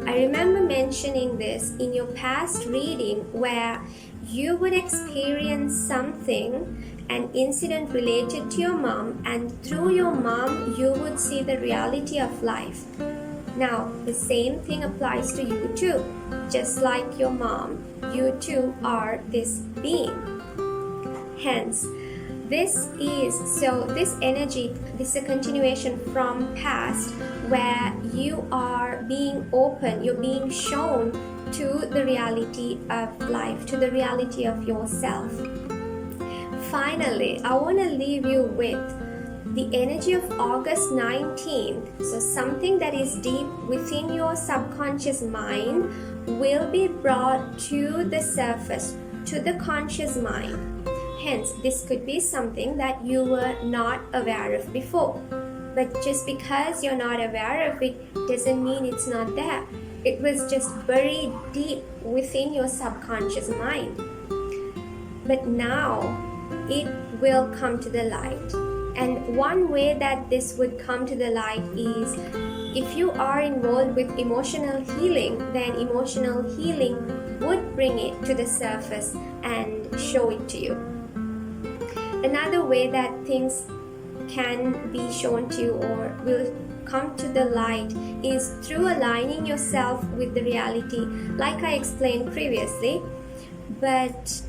I remember mentioning this in your past reading where you would experience something, an incident related to your mom, and through your mom you would see the reality of life. Now, the same thing applies to you too. Just like your mom, you too are this being. Hence, this energy, this is a continuation from past where you are being open, you're being shown to the reality of life, to the reality of yourself. Finally, I want to leave you with the energy of August 19th. So something that is deep within your subconscious mind will be brought to the surface, to the conscious mind. Hence, this could be something that you were not aware of before. But just because you're not aware of it doesn't mean it's not there. It was just buried deep within your subconscious mind. But now it will come to the light. And one way that this would come to the light is if you are involved with emotional healing, then emotional healing would bring it to the surface and show it to you. Another way that things can be shown to you or will come to the light is through aligning yourself with the reality, like I explained previously. But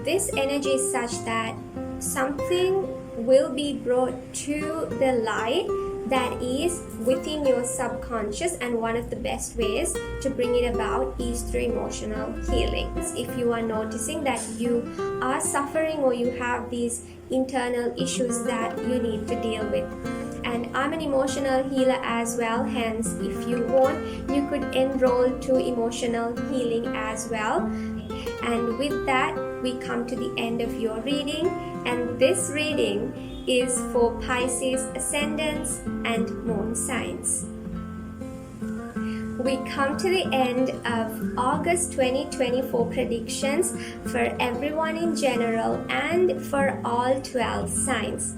this energy is such that something will be brought to the light that is within your subconscious, and one of the best ways to bring it about is through emotional healing. If you are noticing that you are suffering or you have these internal issues that you need to deal with, and I'm an emotional healer as well, hence if you want you could enroll to emotional healing as well. And with that we come to the end of your reading, and this reading is for Pisces ascendants and moon signs. We come to the end of August 2024 predictions for everyone in general and for all 12 signs.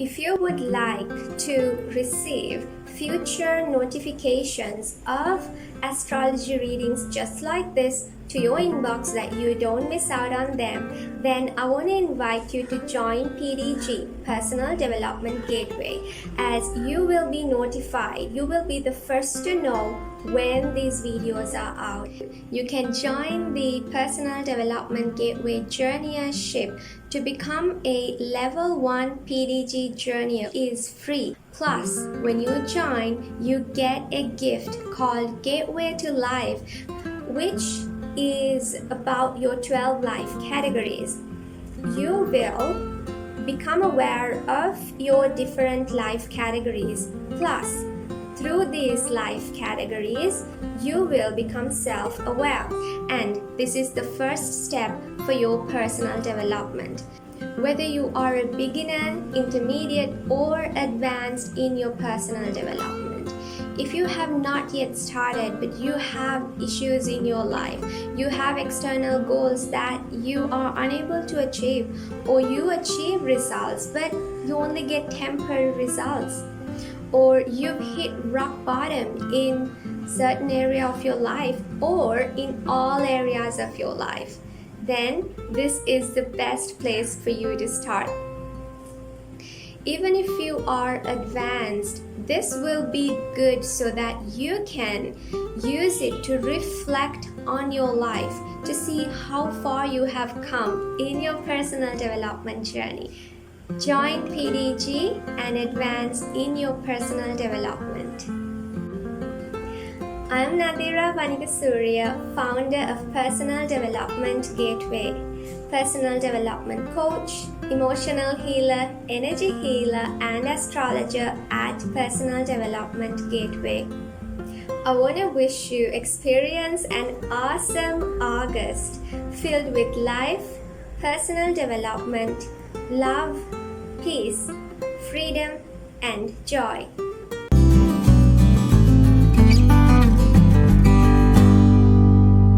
If you would like to receive future notifications of astrology readings just like this to your inbox that you don't miss out on them, then I want to invite you to join PDG, Personal Development Gateway, as you will be notified. You will be the first to know when these videos are out. You can join the Personal Development Gateway journeyership to become a level 1 PDG journeyer. It is free. Plus, when you join, you get a gift called Gateway to Life, which is about your 12 life categories. You will become aware of your different life categories. Plus, through these life categories, you will become self-aware. And this is the first step for your personal development. Whether you are a beginner, intermediate, or advanced in your personal development. If you have not yet started but you have issues in your life, you have external goals that you are unable to achieve, or you achieve results but you only get temporary results, or you've hit rock bottom in certain area of your life or in all areas of your life, then this is the best place for you to start. Even if you are advanced, this will be good so that you can use it to reflect on your life to see how far you have come in your personal development journey. Join PDG and advance in your personal development. I'm Nadira Vanikasuriya, founder of Personal Development Gateway, personal development coach, emotional healer, energy healer, and astrologer at Personal Development Gateway. I want to wish you experience an awesome August filled with life, personal development, love, peace, freedom, and joy.